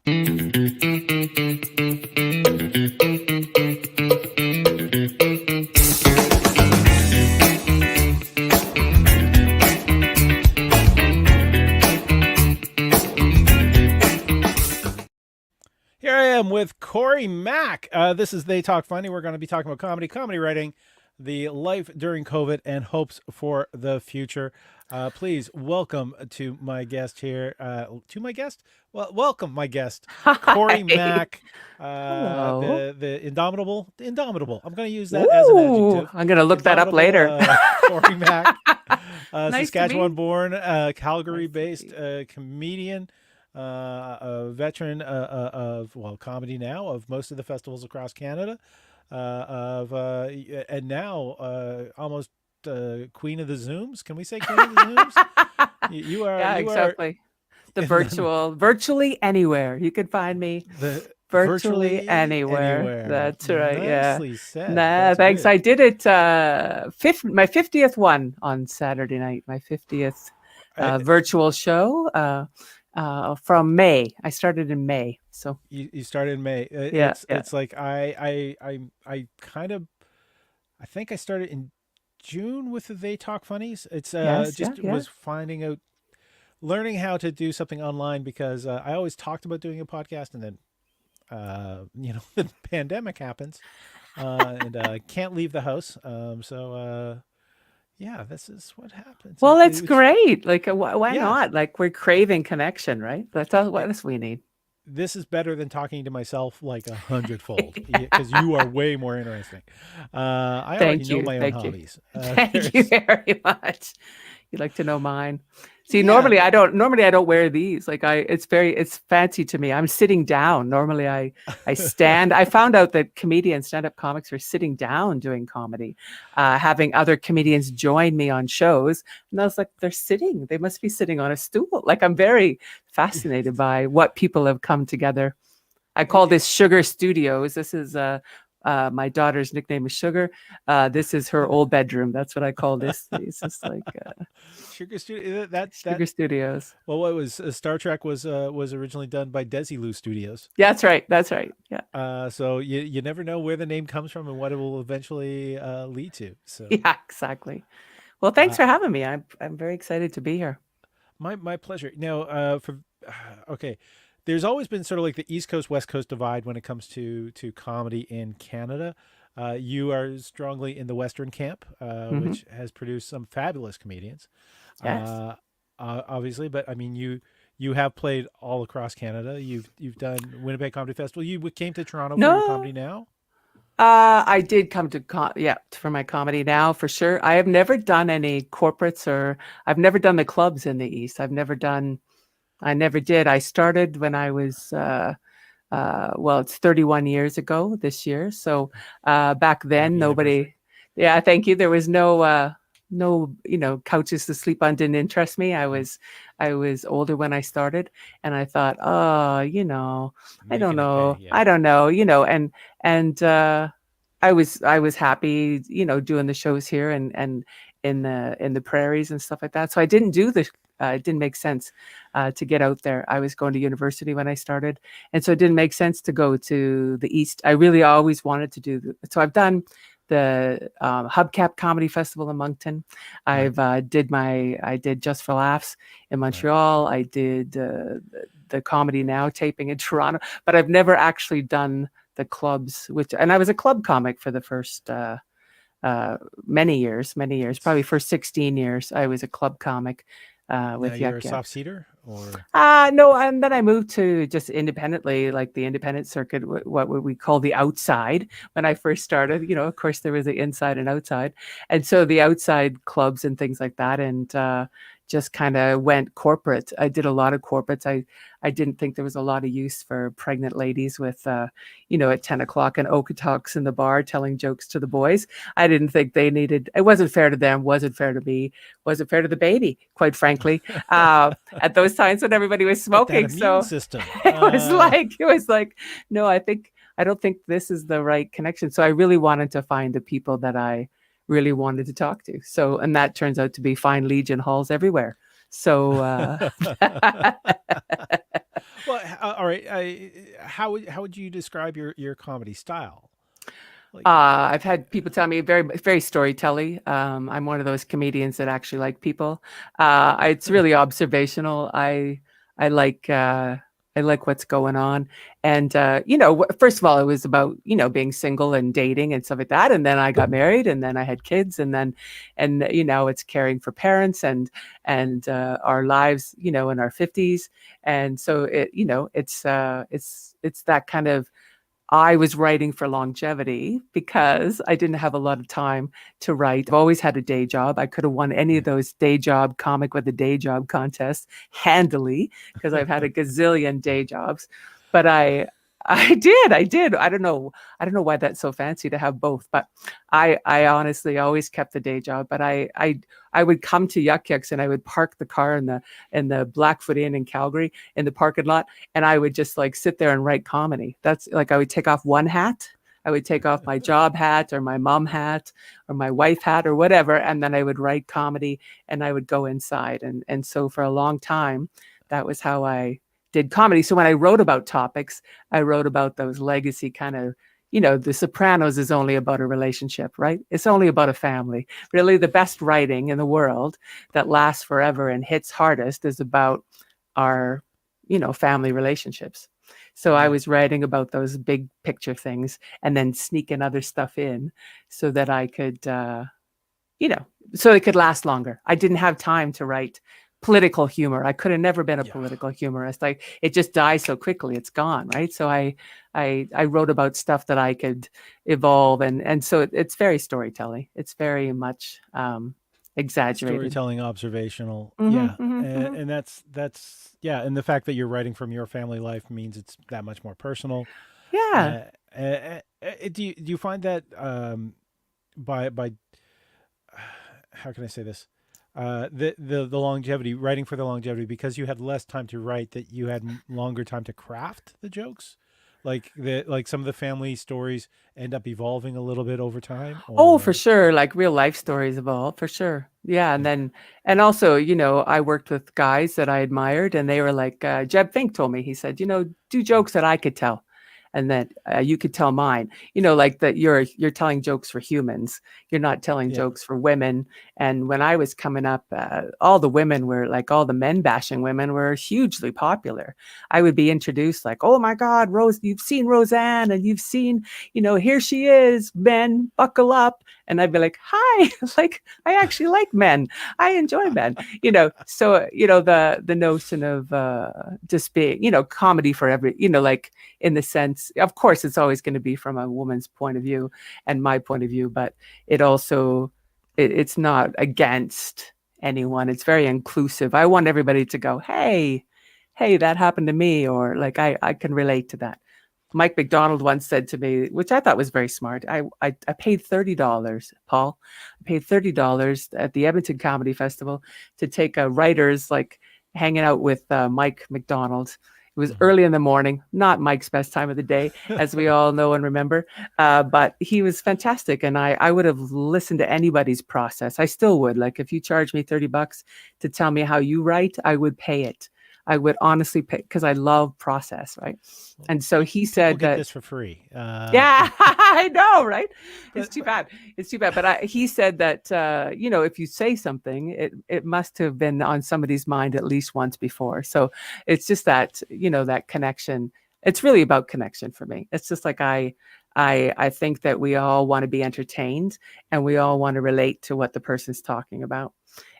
Here I am with Cory Mack. This is They Talk Funny. We're going to be talking about comedy writing, the life during COVID, and hopes for the future. Please welcome to my guest here. Welcome my guest, Cory Hi. Mack. Hello. The indomitable. I'm going to use that as an Ooh, adjective. I'm gonna look that up Indomitable later. Cory Mack, Nice to meet. Saskatchewan-born, Nice to Calgary-based meet. comedian. A veteran of comedy now of most of the festivals across Canada, and now almost queen of the Zooms. Can we say queen of the Zooms? You are Yeah, you are exactly. The in the, virtually anywhere. You can find me the virtually virtually anywhere. anywhere. That's right. Yeah. Nicely said. Nah, That's thanks. good. I did it my 50th one on Saturday night. My 50th I, virtual show from May. I started in May. So, you started in May. yeah, yeah. It's like I kind of I think I started in June with the They Talk Funnies. It's Yes, yeah, just yeah. was finding out, learning how to do something online because I always talked about doing a podcast, and then the pandemic happens, and can't leave the house. Yeah, this is what happens. Well, it's great. Like, why Yeah, not? Like, we're craving connection, right? That's all, what it, else we need. this is better than talking to myself like 100-fold because you are way more interesting. I already Thank know you. my own Thank you. hobbies. Thank you There's very much. You'd like to know mine. See, yeah, normally I don't wear these. Like it's fancy to me. I'm sitting down. Normally I stand. I found out that comedians, stand-up comics are sitting down doing comedy, having other comedians join me on shows. And I was like, they're sitting. They must be sitting on a stool. Like I'm very fascinated by what people have come together. I call this Sugar Studios. This is my daughter's nickname is Sugar. This is her old bedroom. That's what I call this. It's just like Sugar Studio. That Sugar Studios. Well, what was Star Trek was originally done by Desilu Studios. That's right. That's right. Yeah. So you never know where the name comes from and what it will eventually lead to. So Yeah, exactly. Well, thanks uh, for having me. I'm very excited to be here. my pleasure. Now, okay, there's always been sort of like the East Coast West Coast divide when it comes to comedy in Canada. You are strongly in the Western camp, Hmm. which has produced some fabulous comedians. Yes. Uh, Obviously, but I mean, you have played all across Canada. You've done Winnipeg Comedy Festival. You came to Toronto for your No. Comedy Now. I did come to for my comedy now for sure. I have never done any corporates or I've never done the clubs in the East. I never did. I started when I was well, it's 31 years ago this year. So back then, Happy anniversary. nobody, yeah, thank you. There was no, couches to sleep on didn't interest me. I was older when I started, and I thought, oh, Making it pay, yeah. I don't know, and I was happy, doing the shows here and in the prairies and stuff like that. So I didn't do the. It didn't make sense to get out there. I was going to university when I started, and so it didn't make sense to go to the East. I really always wanted to do. So I've done the Hubcap Comedy Festival in Moncton. Right, I did Just for Laughs in right. Montreal. I did the Comedy Now taping in Toronto, but I've never actually done the clubs. And I was a club comic for the first many years, probably for 16 years. I was a club comic Now with you're a Yuck Yuck. soft seater, or No, and then I moved to just independently, like the independent circuit, what would we call the outside when I first started. Of course, there was the inside and outside. And so the outside clubs and things like that, and just kind of went corporate. I did a lot of corporates. I didn't think there was a lot of use for pregnant ladies with, at 10 o'clock and Okotoks in the bar telling jokes to the boys. I didn't think they needed, it wasn't fair to them, wasn't fair to me, wasn't fair to the baby, quite frankly. At those times when everybody was but that smoking. immune So system. it was like, no, I don't think this is the right connection. So I really wanted to find the people that I really wanted to talk to. So, and that turns out to be fine Legion halls everywhere. So, Well, all Corey, how would you describe your comedy style? Like, I've had people tell me very storytelling. I'm one of those comedians that actually like people. It's really observational. I like I like what's going on, and first of all, it was about being single and dating and stuff like that, and then I got married, and then I had kids, and it's caring for parents and our lives, in our 50s, and so it's that kind of. I was writing for longevity because I didn't have a lot of time to write. I've always had a day job. I could have won any of those day job comic with a day job contests handily because I've had a gazillion day jobs. But I did. I don't know why that's so fancy to have both, but I honestly always kept the day job. But I would come to Yuck Yucks and I would park the car in the Blackfoot Inn in Calgary in the parking lot, and I would just like sit there and write comedy. That's like I would take off one hat. I would take off my job hat or my mom hat or my wife hat or whatever, and then I would write comedy and I would go inside. And so for a long time, that was how I did comedy. So when I wrote about topics, I wrote about those legacy kind of, The Sopranos is only about a relationship, right? It's only about a family. Really, the best writing in the world that lasts forever and hits hardest is about our, family relationships. So I yeah, was writing about those big picture things and then sneaking other stuff in so that I could, you know, so it could last longer. I didn't have time to write political humor. I could have never been a yeah. political humorist. Like it just dies so quickly, it's gone, right? So I wrote about stuff that I could evolve, and so it's very storytelling. It's very much exaggerated. Storytelling, observational, Hmm, yeah, hmm, hmm. and that's yeah, and the fact that you're writing from your family life means it's that much more personal. Yeah. Do you find that by how can I say this? The longevity, writing for the longevity, because you had less time to write, that you had longer time to craft the jokes, like some of the family stories end up evolving a little bit over time, Oh, for or sure. Like real life stories of all, for sure. Yeah. And yeah, then, and also, I worked with guys that I admired, and they were like, Jeb Fink told me, he said, do jokes that I could tell. And that you could tell mine, like that you're telling jokes for humans. You're not telling yeah, jokes for women. And when I was coming up, all the women were like, all the men bashing women were hugely popular. I would be introduced like, oh my God, Rose, you've seen Roseanne and you've seen, here she is, men, buckle up. And I'd be like, hi, like, I actually like men. I enjoy men, So, the notion of just being, comedy for every, like in the sense, of course, it's always going to be from a woman's point of view and my point of view, but it also, it's not against anyone. It's very inclusive. I want everybody to go, hey, that happened to me, or like, I can relate to that. Mike McDonald once said to me, which I thought was very smart. I paid $30, Paul. I paid $30 at the Edmonton Comedy Festival to take a writer's like hanging out with Mike McDonald. It was mhm. early in the morning, not Mike's best time of the day, as we all know and remember. But he was fantastic, and I would have listened to anybody's process. I still would. Like if you charge me $30 to tell me how you write, I would pay it. I would honestly pay because I love process, right? Well, And so he people said get that, this for free, yeah, I know, right? It's but too bad. It's too bad. But he said that, if you say something, it must have been on somebody's mind at least once before. So it's just that, that connection. It's really about connection for me. It's just like I think that we all want to be entertained and we all want to relate to what the person's talking about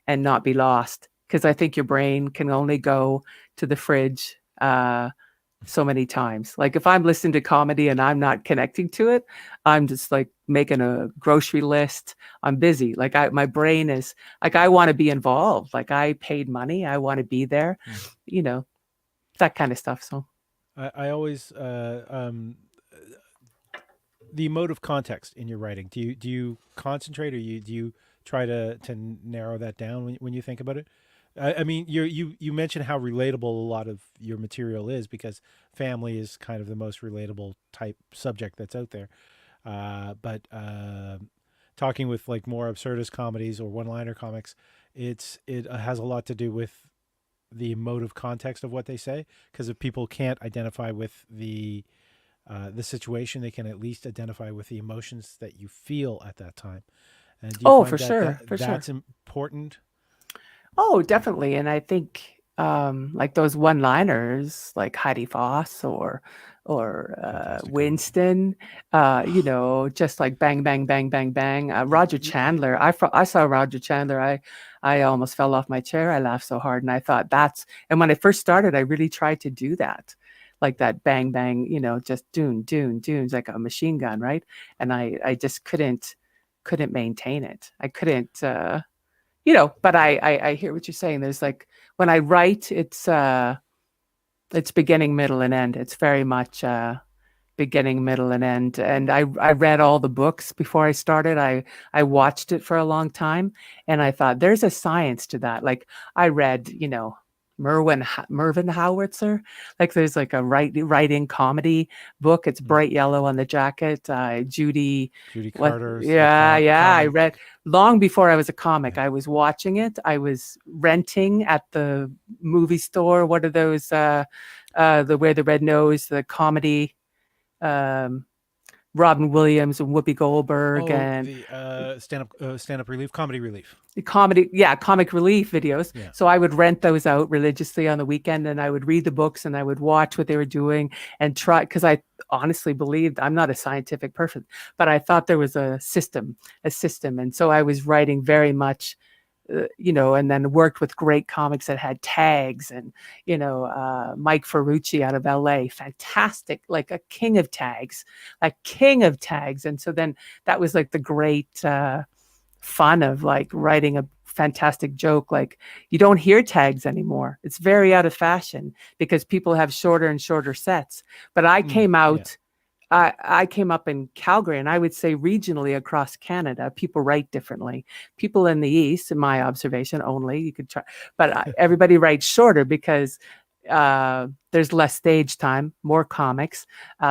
and not be lost. Because I think your brain can only go to the fridge. So many times. Like if I'm listening to comedy and I'm not connecting to it, I'm just like making a grocery list. I'm busy. Like my brain is like, I want to be involved. Like I paid money. I want to be there, mm. you know, that kind of stuff. So I always the emotive context in your writing. Do you concentrate, or do you try to narrow that down when you think about it? I mean, you mentioned how relatable a lot of your material is, because family is kind of the most relatable type subject that's out there. But talking with like more absurdist comedies or one-liner comics, it has a lot to do with the emotive context of what they say. Because if people can't identify with the situation, they can at least identify with the emotions that you feel at that time. And do you Oh, find for that sure, for sure. that's important? Oh, definitely. And I think like those one-liners like Heidi Foss or Fantastic comedy. Winston, just like bang, bang, bang, bang, bang. Roger Chandler. I saw Roger Chandler. I almost fell off my chair. I laughed so hard, and I thought and when I first started, I really tried to do that. Like that bang bang, just doon, doon, doons like a machine gun, right? And I just couldn't maintain it. I couldn't but I hear what you're saying. There's like when I write, it's beginning, middle, and end. It's very much beginning, middle, and end. And I read all the books before I started. I watched it for a long time, and I thought there's a science to that. Like I read, Mervyn Howitzer. Like there's like a writing comedy book. It's bright yellow on the jacket. Judy What? Carter's Yeah, yeah. I common. read long before I was a comic. Yeah. I was watching it. I was renting at the movie store. What are those? The Where the Red Nose, the comedy. Um, Robin Williams and Whoopi Goldberg Oh, and the stand up relief, comedy relief. comic relief videos. Yeah. So I would rent those out religiously on the weekend, and I would read the books, and I would watch what they were doing and try, because I honestly believed, I'm not a scientific person, but I thought there was a system. And so I was writing very much, and then worked with great comics that had tags and, Mike Ferrucci out of LA, fantastic, like a king of tags, a king of tags. And so then that was like the great fun of like writing a fantastic joke. Like you don't hear tags anymore. It's very out of fashion because people have shorter and shorter sets. But I came Yeah. out I came up in Calgary, and I would say regionally across Canada, people write differently. People in the East, in my observation only, you could try, but everybody writes shorter because there's less stage time, more comics.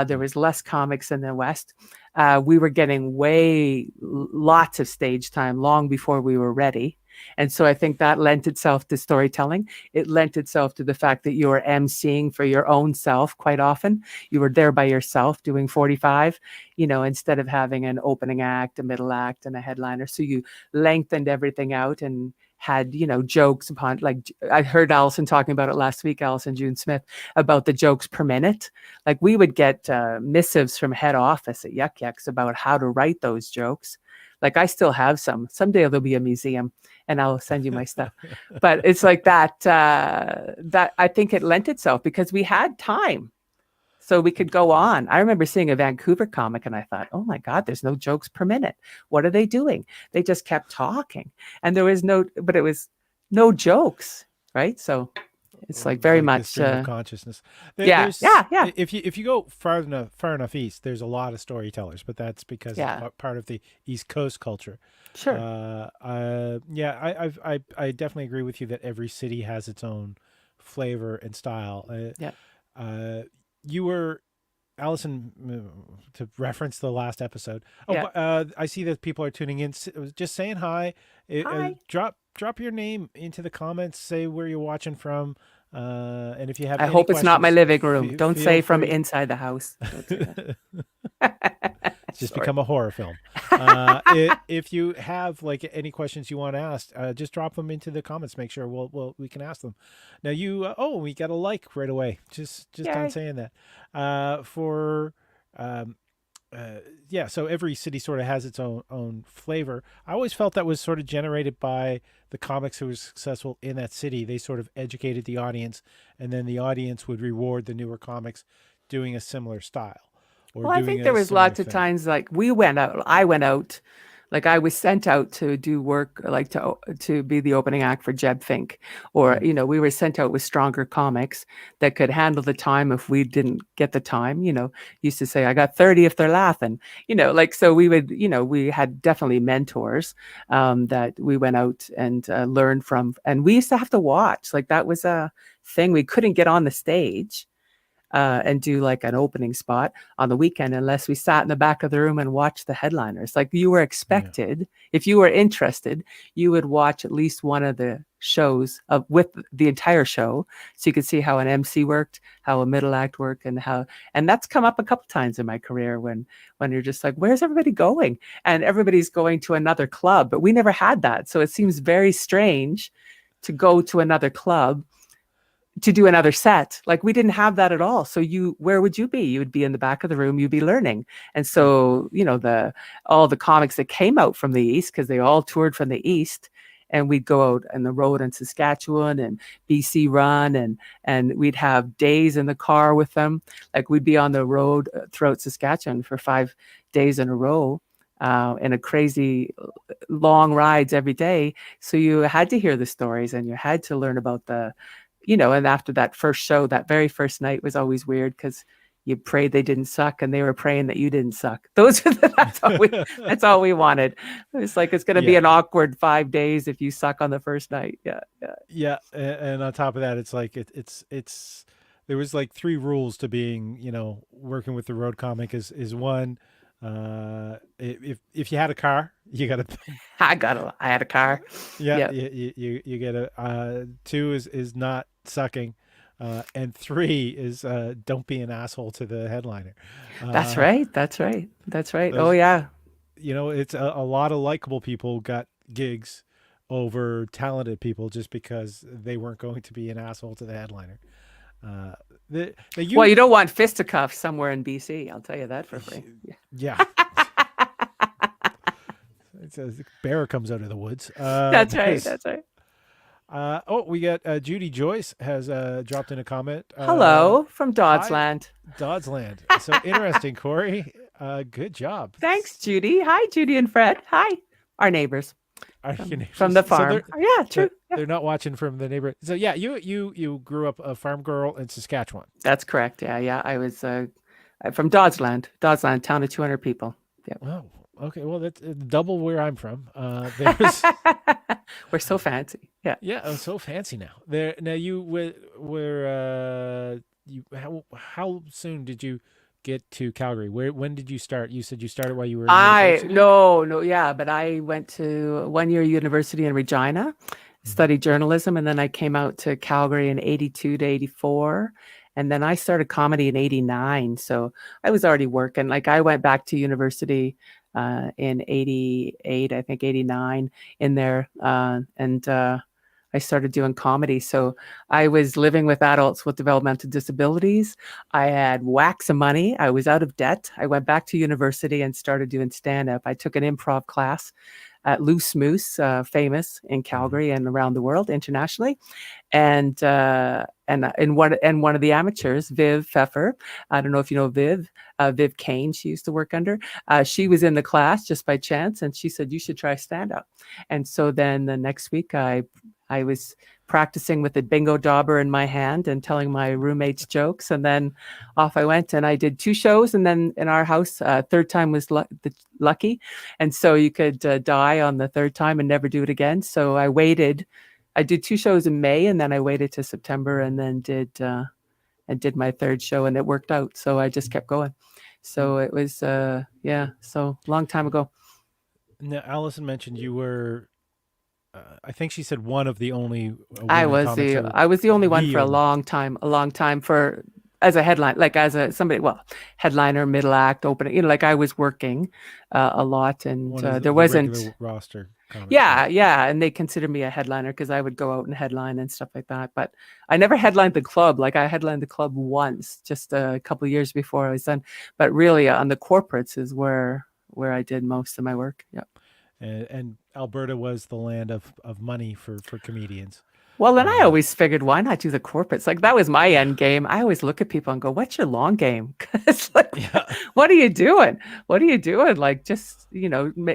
There was less comics in the West. We were getting lots of stage time long before we were ready. And so I think that lent itself to storytelling. It lent itself to the fact that you were emceeing for your own self quite often. You were there by yourself doing 45, instead of having an opening act, a middle act, and a headliner. So you lengthened everything out and had, jokes upon, like I heard Allison talking about it last week, Allison June Smith, about the jokes per minute. Like we would get missives from head office at Yuck Yucks about how to write those jokes. Like I still have some. Someday there'll be a museum and I'll send you my stuff. But it's like that, that I think it lent itself because we had time. So we could go on. I remember seeing a Vancouver comic and I thought, oh my God, there's no jokes per minute. What are they doing? They just kept talking. And it was no jokes, right? So it's like very Like the much, stream of consciousness. yeah, There's yeah, yeah, if you go far enough east, there's a lot of storytellers, but that's because it's yeah, part of the East Coast culture. sure. Yeah, I definitely agree with you that every city has its own flavor and style. Yeah, You were Allison, to reference the last episode. Oh, yeah. I see that people are tuning in. Just saying hi. Hi. Drop your name into the comments. Say where you're watching from, and if you have I any hope it's not my questions, living room. Don't feel say from free. inside the house. Don't say that. It's just Sorry. become a horror film. If you have like any questions you want to ask, just drop them into the comments. Make sure we can ask them. Now we got a like right away. Just on Yay. saying that. For yeah, so every city sort of has its own flavor. I always felt that was sort of generated by the comics who were successful in that city. They sort of educated the audience, and then the audience would reward the newer comics doing a similar style or Well, I doing think there a was similar lots of thing. times like I went out, like I was sent out to do work, like to be the opening act for Jeb Fink, or Mm. we were sent out with stronger comics that could handle the time if we didn't get the time. Used to say I got 30 if they're laughing. Like so we would, we had definitely mentors that we went out and learned from, and we used to have to watch. Like that was a thing. We couldn't get on the stage. and do like an opening spot on the weekend unless we sat in the back of the room and watched the headliners. Like you were Yeah. expected, if you were interested, you would watch at least one of the shows with the entire show, so you could see how an MC worked, how a middle act worked, and that's come up a couple times in my career when you're just like, where's everybody going? And everybody's going to another club, but we never had that. So it seems very strange to go to another club to do another set. Like we didn't have that at all. So where would you be? You would be in the back of the room, you'd be learning. And so, all the comics that came out from the East, because they all toured from the East, and we'd go out on the road in Saskatchewan and BC Run, and we'd have days in the car with them. Like we'd be on the road throughout Saskatchewan for 5 days in a row. In a crazy long rides every day. So you had to hear the stories and you had to learn about and after that first show, that very first night was always weird because you prayed they didn't suck and they were praying that you didn't suck. That's all we wanted. It's like, it's going to be Yeah. an awkward 5 days if you suck on the first night. Yeah. Yeah. Yeah, and on top of that, it's like it's there was like three rules to being, working with the road comic is one, if you had a car, you got to I had a car. yeah, Yeah. you get a two is not sucking, and three is don't be an asshole to the headliner. That's Uh, right. That's right. That's right. Oh those yeah. it's a lot of likable people got gigs over talented people just because they weren't going to be an asshole to the headliner. Uh, Well, you you don't want fisticuffs somewhere in BC. I'll tell you that for free. yeah, it's a bear comes out of the woods. That's right. That's right. We got Judy Joyce has dropped in a comment. Hello from Hi, Dodsland. Dodsland. So interesting, Corey. Good job. Thanks, Judy. Hi, Judy and Fred. Hi, our neighbors Are your neighbors- from the so farm. Yeah, true. Yeah. they're not watching from the neighborhood. So yeah, you grew up a farm girl in Saskatchewan. That's correct. Yeah, yeah. I was from Dodsland, town of 200 people. Yep. Oh, okay. Well, that's double where I'm from. There's We're so fancy. Yeah. yeah, oh, so fancy now. There now you were you how soon did you get to Calgary? When did you start? You said you started while you were in university. No, yeah, but I went to 1 year university in Regina, Mhm. studied journalism, and then I came out to Calgary in 82 to 84. And then I started comedy in 89. So I was already working. Like I went back to university in 88, I think 89 in there. And I started doing comedy. So I was living with adults with developmental disabilities. I had whacks of money. I was out of debt. I went back to university and started doing stand-up. I took an improv class at Loose Moose, famous in Calgary and around the world internationally. And one of the amateurs, Viv Pfeffer, I don't know if you know Viv Kane, she used to work under. She was in the class just by chance, and she said, you should try stand-up. And so then the next week I was practicing with a bingo dauber in my hand and telling my roommates jokes. And then off I went and I did 2 shows. And then in our house, third time was lucky. And so you could die on the third time and never do it again. So I waited. I did 2 shows in May and then I waited to September and then did my third show and it worked out. So I just kept going. So it was, so long time ago. Now, Allison mentioned you were. I think she said one of the only I women was comics. the only one The for a only. long time for as a headline, like as a somebody, well, headliner, middle act, opening, like I was working a lot and One of there the wasn't, regular roster comics. yeah. And they considered me a headliner because I would go out and headline and stuff like that. But I never headlined the club. Like I headlined the club once, just a couple of years before I was done. But really on the corporates is where I did most of my work. Yeah. And Alberta was the land of money for comedians. Well, then I always figured, why not do the corporates? Like that was my end game. I always look at people and go, "What's your long game?" Because like, Yeah. what are you doing? What are you doing? Like, just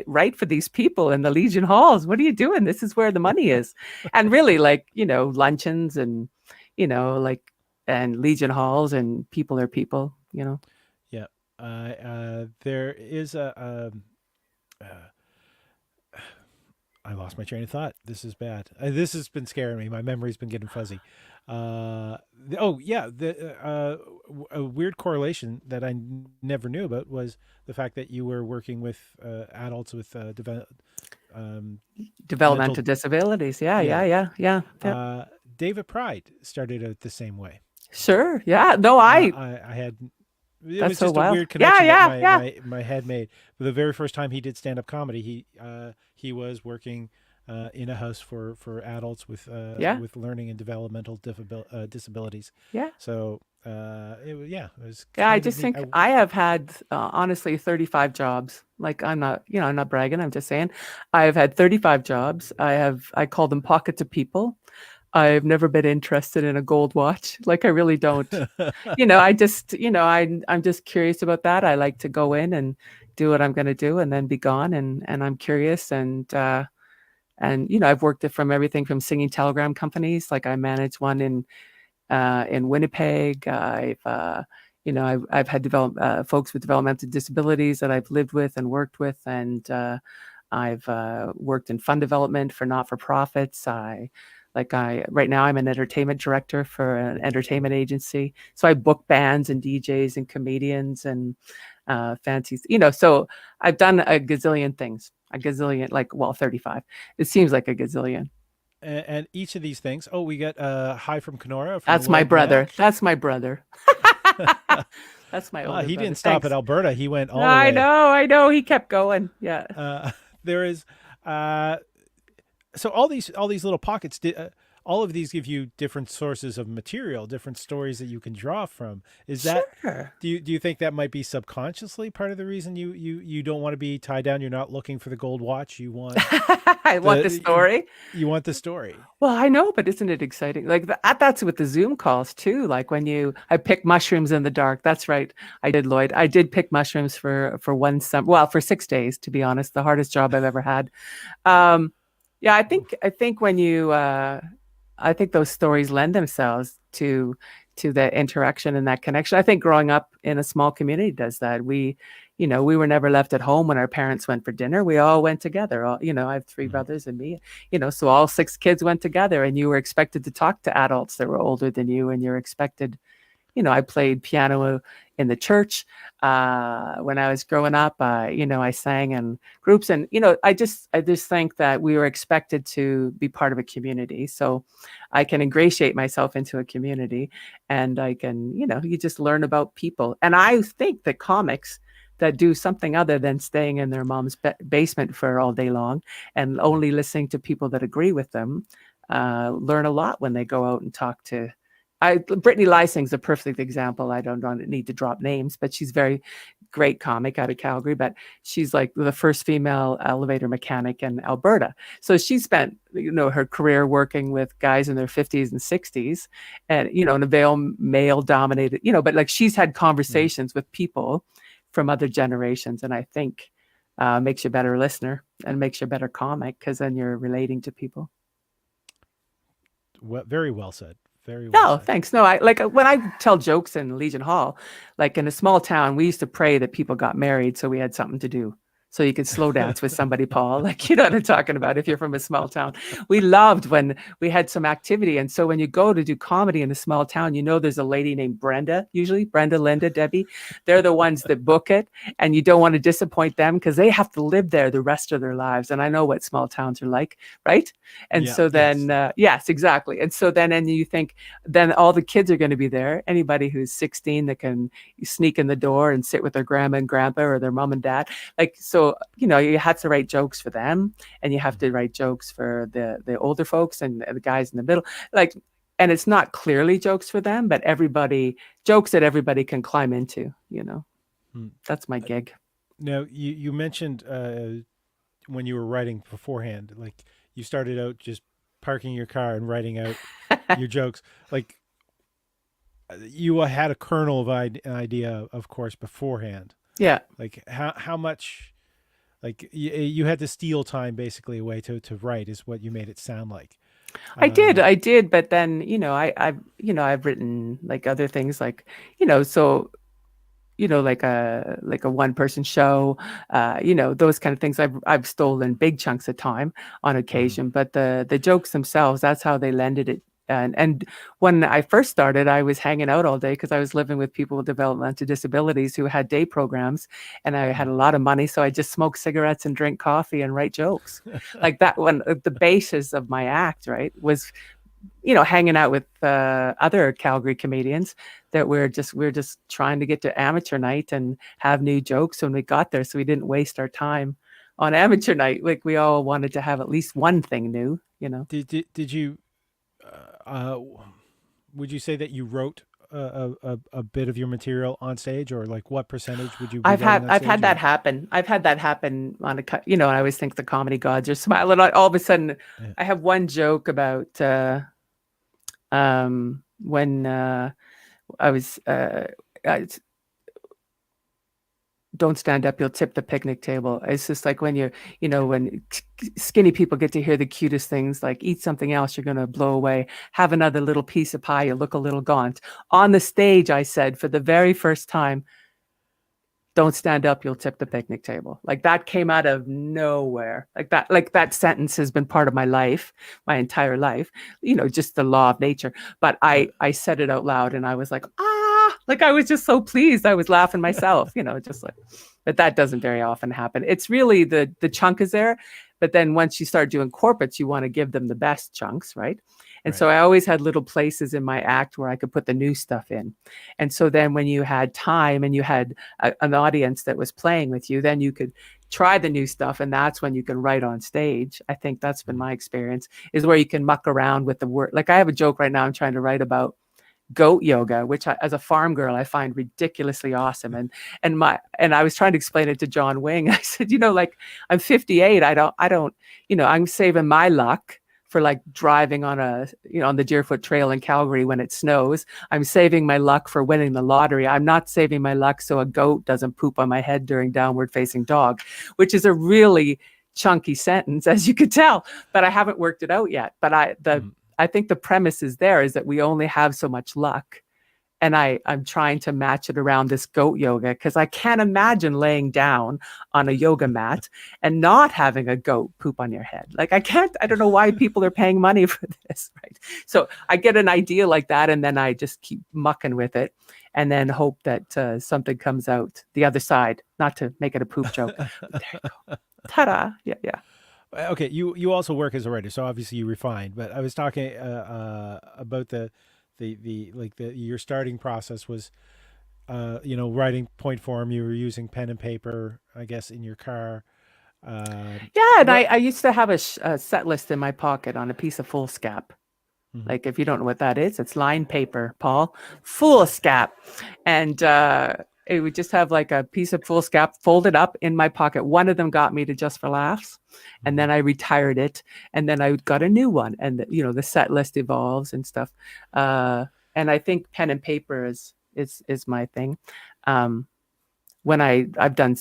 write for these people in the Legion halls. What are you doing? This is where the money is. And really, like luncheons and like and Legion halls and people are people. Yeah. There is uh, I lost my train of thought. This is bad. This has been scaring me. My memory's been getting fuzzy. Oh yeah, a weird correlation that I never knew about was the fact that you were working with adults with um, mental. Developmental disabilities. Yeah, yeah, Yeah. yeah, yeah, yeah. Uh, David Pride started out the same way. Sure. Yeah. No, I had it that's was so just a wild. weird Yeah, connection that yeah, yeah. my head made. The very first time he did stand up comedy, he was working in a house for adults Yeah. with learning and developmental disabilities. Yeah. So yeah, it was Yeah, I kind of just neat. think I have had honestly 35 jobs. Like I'm not, I'm not bragging. I'm just saying I've had 35 jobs. I call them pockets of people. I've never been interested in a gold watch. Like I really don't. I just, I'm just curious about that. I like to go in and do what I'm going to do and then be gone. And I'm curious. And, I've worked from everything from singing telegram companies. Like I managed one in Winnipeg. I've had folks with developmental disabilities that I've lived with and worked with, and I've worked in fund development for not-for-profits. Right now I'm an entertainment director for an entertainment agency, so I book bands and DJs and comedians and fancies. So I've done a gazillion things. A gazillion, 35. It seems like a gazillion. And each of these things. Oh, we got hi from Kenora from That's my Lloyd brother. Mack. That's my brother. That's my older He brother. didn't stop Thanks. at Alberta. He went all the I way. know, I know. He kept going. Yeah. There is uh, so all these little pockets. All of these give you different sources of material, different stories that you can draw from. Is that Sure. do you think that might be subconsciously part of the reason you don't want to be tied down? You're not looking for the gold watch. You want I want the story. you want the story. Well, I know, but isn't it exciting? Like that's with the Zoom calls too. Like I pick mushrooms in the dark. That's right. I did, Lloyd. I did pick mushrooms for one summer. Well, for 6 days, to be honest, the hardest job I've ever had. Yeah, I think when you I think those stories lend themselves to that interaction and that connection. I think growing up in a small community does that. We were never left at home when our parents went for dinner. We all went together. I have three Mhm. brothers and me. So all 6 kids went together, and you were expected to talk to adults that were older than you, and you're expected. I played piano in the church when I was growing up. I sang in groups, and I just think that we were expected to be part of a community. So I can ingratiate myself into a community, and I can, you just learn about people. And I think that comics that do something other than staying in their mom's basement for all day long and only listening to people that agree with them learn a lot when they go out and talk to. Brittany Lysing's a perfect example. I don't need to drop names, but she's very great comic out of Calgary. But she's like the first female elevator mechanic in Alberta. So she spent her career working with guys in their 50s and 60s, and in a male dominated. But like she's had Mhm. conversations with people from other generations, and I think makes you a better listener and makes you a better comic because then you're relating to people. Very well said. Very well No, said. thanks. No, I like when I tell jokes in Legion Hall, like in a small town, we used to pray that people got married so we had something to do. So you could slow dance with somebody, Paul. Like, you know what I'm talking about if you're from a small town. We loved when we had some activity. And so when you go to do comedy in a small town, there's a lady named Brenda, usually Brenda, Linda, Debbie. They're the ones that book it. And you don't want to disappoint them because they have to live there the rest of their lives. And I know what small towns are like, right? And Yeah. so Yes. then, yes, exactly. And so and you think, then all the kids are going to be there. Anybody who's 16 that can sneak in the door and sit with their grandma and grandpa or their mom and dad. Like, so, you have to write jokes for them, and you have to write jokes for the older folks and the guys in the middle. Like, and it's not clearly jokes for them, but jokes that everybody can climb into. Hmm. That's my gig. Now you mentioned when you were writing beforehand, like you started out just parking your car and writing out your jokes. Like you had a kernel of idea, of course, beforehand. Yeah. Like how much, like you had to steal time basically away to write is what you made it sound like. Um, I did, but then, I've written like other things like, so like a one person show, those kind of things. I've stolen big chunks of time on mhm. occasion, but the jokes themselves, that's how they lended it And when I first started, I was hanging out all day because I was living with people with developmental disabilities who had day programs, and I had a lot of money, so I just smoke cigarettes and drink coffee and write jokes. Like that, when the basis of my act, right, was hanging out with other Calgary comedians that we're just trying to get to amateur night and have new jokes when we got there, so we didn't waste our time on amateur night. Like we all wanted to have at least one thing new. Did you uh, would you say that you wrote a bit of your material on stage, or like what percentage would you be writing on I've stage? had that Or happen. I've had that happen on and I always think the comedy gods are smiling. All of a sudden, yeah. I have one joke about when I was I, don't stand up, you'll tip the picnic table. It's just like when when skinny people get to hear the cutest things, like eat something else, you're going to blow away. Have another little piece of pie, you look a little gaunt. On the stage, I said for the very first time, don't stand up, you'll tip the picnic table. Like that came out of nowhere. Like that sentence has been part of my life, my entire life, just the law of nature. But Right. I said it out loud and I was like, like I was just so pleased. I was laughing myself, just like, but that doesn't very often happen. It's really the chunk is there. But then once you start doing corporates, you want to give them the best chunks, right? And so Right. I always had little places in my act where I could put the new stuff in. And so then when you had time and you had an audience that was playing with you, then you could try the new stuff, and that's when you can write on stage. I think that's been Mhm. my experience, is where you can muck around with the word. Like I have a joke right now I'm trying to write about goat yoga, which as a farm girl I find ridiculously awesome. And I was trying to explain it to John Wing. I said, like I'm 58, I don't I'm saving my luck for like driving on on the Deerfoot Trail in Calgary when it snows. I'm saving my luck for winning the lottery. I'm not saving my luck so a goat doesn't poop on my head during downward facing dog, which is a really chunky sentence, as you could tell, but I haven't worked it out yet. But I think the premise is there is that we only have so much luck. And I'm trying to match it around this goat yoga because I can't imagine laying down on a yoga mat and not having a goat poop on your head. Like I don't know why people are paying money for this, right? So I get an idea like that and then I just keep mucking with it and then hope that something comes out the other side, not to make it a poop joke. But there you go. Ta-da. Yeah, yeah. Okay, you also work as a writer, so obviously you refined. But I was talking about the like the your starting process was writing point form. You were using pen and paper, I guess, in your car. Yeah, and What? I used to have a set list in my pocket on a piece of foolscap. Mhm. Like if you don't know what that is, it's lined paper, Paul, foolscap, and it would just have like a piece of foolscap folded up in my pocket. One of them got me to Just for Laughs, and Mhm. then I retired it, and then I got a new one, and the set list evolves and stuff. And I think pen and paper is my thing. Um, when I've done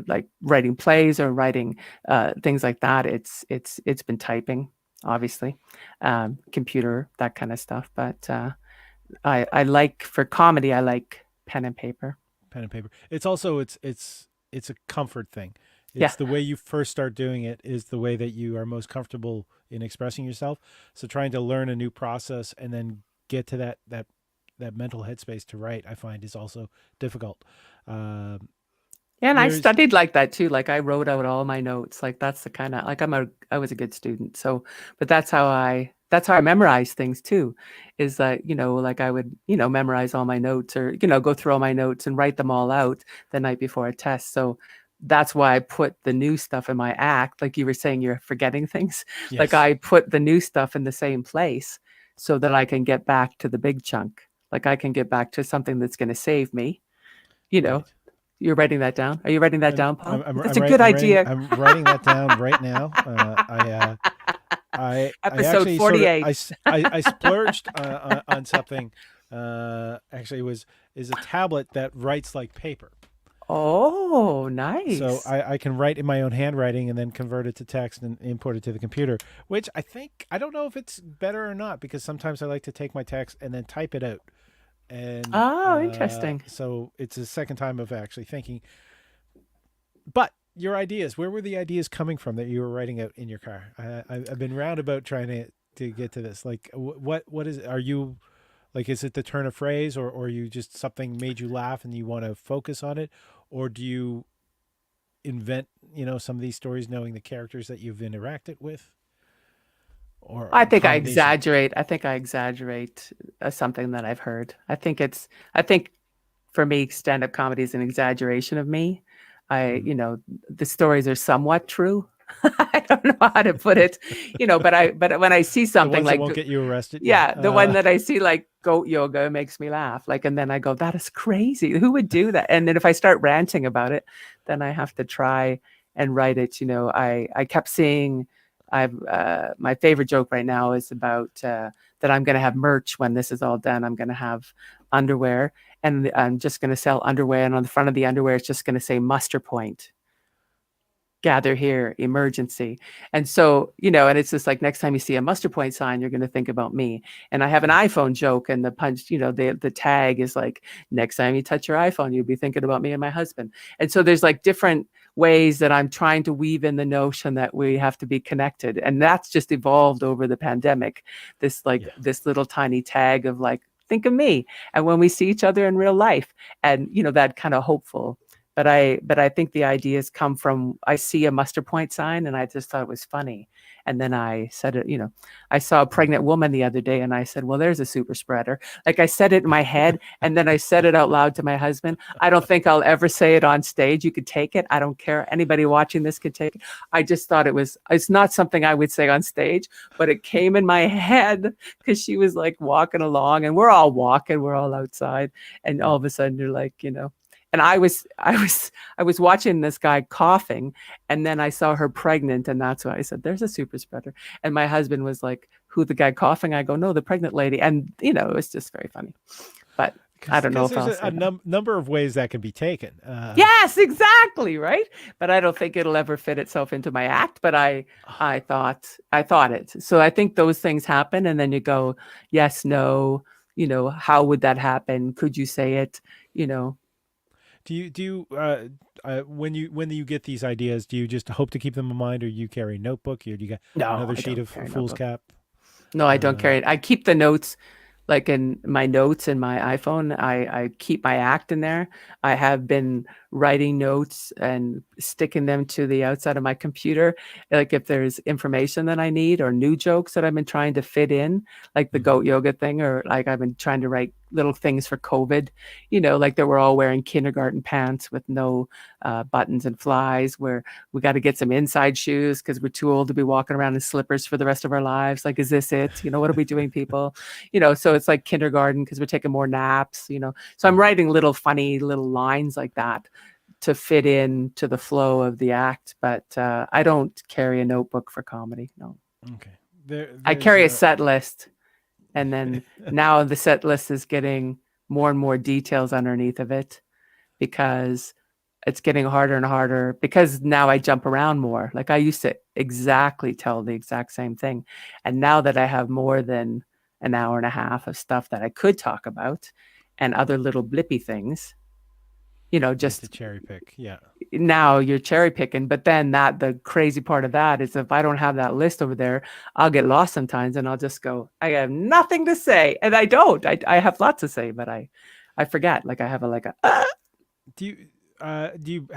like writing plays or writing things like that, it's been typing, obviously, computer, that kind of stuff. But I like, for comedy, I like pen and paper. Pen and paper. It's also it's a comfort thing. Yeah. It's the way you first start doing it is the way that you are most comfortable in expressing yourself. So trying to learn a new process and then get to that mental headspace to write, I find is also difficult. Um, Yeah, and I there's studied like that too. Like I wrote out all my notes. Like that's the kind of, like I was a good student. So, but that's how I memorize things too, is that, like I would, memorize all my notes or, go through all my notes and write them all out the night before a test. So that's why I put the new stuff in my act. Like you were saying, you're forgetting things. Like yes, I put the new stuff in the same place so that I can get back to the big chunk. Like I can get back to something that's going to save me, you know, right. you're writing that down? Are you writing that And down, Paul? That's a I'm good idea. I'm writing that down right now. I Episode actually sort of 48. I splurged on something. Actually, is a tablet that writes like paper. Oh, So nice. I can write in my own handwriting and then convert it to text and import it to the computer. Which I don't know if it's better or not because sometimes I like to take my text and then type it out. And Oh, interesting. so it's a second time of actually thinking. But your ideas, where were the ideas coming from that you were writing out in your car? I've been roundabout trying to get to this? Like, what is? Are you like? Is it the turn of phrase, or you just something made you laugh and you want to focus on it, or do you invent some of these stories knowing the characters that you've interacted with, or I a think I combination? exaggerate. I think I exaggerate something that I've heard. I think for me, stand-up comedy is an exaggeration of me. Mhm. The stories are somewhat true. I don't know how to put it, but when I see The something ones that like, won't get you arrested, yeah. yeah, the one that I see like goat yoga makes me laugh. Like, and then I go, that is crazy. Who would do that? And then if I start ranting about it, then I have to try and write it. I kept seeing, my favorite joke right now is about that I'm going to have merch when this is all done. I'm going to have underwear, and I'm just going to sell underwear. And on the front of the underwear, it's just going to say muster point, gather here, emergency. And so, and it's just like, next time you see a muster point sign, you're going to think about me. And I have an iPhone joke, and the punch, the tag is like, next time you touch your iPhone, you'll be thinking about me and my husband. And so there's like different ways that I'm trying to weave in the notion that we have to be connected. And that's just evolved over the pandemic. Yeah. This little tiny tag of like, think of me. And when we see each other in real life, and that kind of hopeful. But I think the ideas come from, I see a muster point sign and I just thought it was funny. And then I said it, I saw a pregnant woman the other day and I said, well, there's a super spreader. Like, I said it in my head and then I said it out loud to my husband. I don't think I'll ever say it on stage. You could take it. I don't care. Anybody watching this could take it. I just thought it's not something I would say on stage, but it came in my head because she was like walking along, and we're all walking, we're all outside. And all of a sudden you're like, and I was watching this guy coughing, and then I saw her pregnant, and that's why I said, there's a super spreader. And my husband was like, who, the guy coughing? I go, no, the pregnant lady. And it was just very funny. But I don't know Because if there's I'll say that. number of ways that can be taken. Yes, exactly, right. But I don't think it'll ever fit itself into my act. But I thought it. So I think those things happen, and then you go, yes, no. How would that happen? Could you say it? When you get these ideas, do you just hope to keep them in mind, or you carry a notebook, or do you got No, another I sheet don't of carry a fool's notebook. cap? No, I don't Uh, carry it. I keep the notes, like in my notes in my iPhone. I keep my act in there. I have been writing notes and sticking them to the outside of my computer. Like, if there's information that I need or new jokes that I've been trying to fit in, like the mhm. goat yoga thing, or like I've been trying to write little things for COVID, like that we're all wearing kindergarten pants with no buttons and flies, where we got to get some inside shoes because we're too old to be walking around in slippers for the rest of our lives. Like, is this it? What are we doing, people? So it's like kindergarten because we're taking more naps, So I'm writing little funny little lines like that to fit in to the flow of the act. But I don't carry a notebook for comedy. No, Okay. I There's carry a set list. And then now the set list is getting more and more details underneath of it, because it's getting harder and harder, because now I jump around more. Like, I used to exactly tell the exact same thing. And now that I have more than an hour and a half of stuff that I could talk about and other little blippy things, you have to just cherry pick. Yeah. now you're cherry picking. But then the crazy part of that is, if I don't have that list over there, I'll get lost sometimes and I'll just go, I have nothing to say. And I don't. I have lots to say, but I forget. Like, I have Do you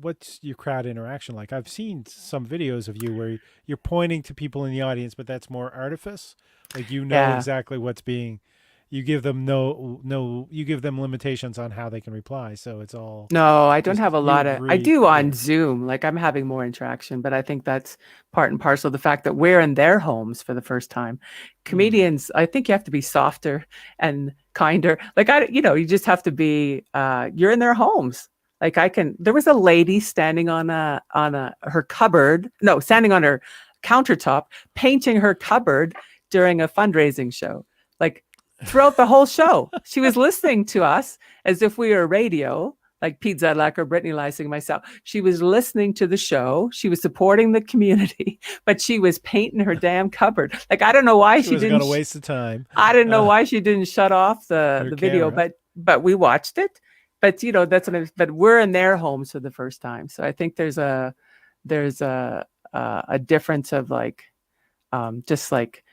what's your crowd interaction like? I've seen some videos of you where you're pointing to people in the audience, but that's more artifice. Like, yeah. exactly what's being. You give them no. You give them limitations on how they can reply. So it's all No, I don't just have a you lot of, I agree. do on Yeah. Zoom. Like, I'm having more interaction, but I think that's part and parcel of the fact that we're in their homes for the first time. Mm. Comedians, I think you have to be softer and kinder. Like, you just have to be, you're in their homes. Like, there was a lady standing her cupboard, no, standing on her countertop, painting her cupboard during a fundraising show. Like, throughout the whole show, she was listening to us as if we were radio, like Pete Zedlak or Brittany Lysing, myself. She was listening to the show. She was supporting the community, but she was painting her damn cupboard. Like, I don't know why She she wasn't didn't. gonna waste the time. I didn't know why she didn't shut off the Her the video, camera. but we watched it. But that's what. But we're in their homes for the first time, so I think there's a difference of like, just like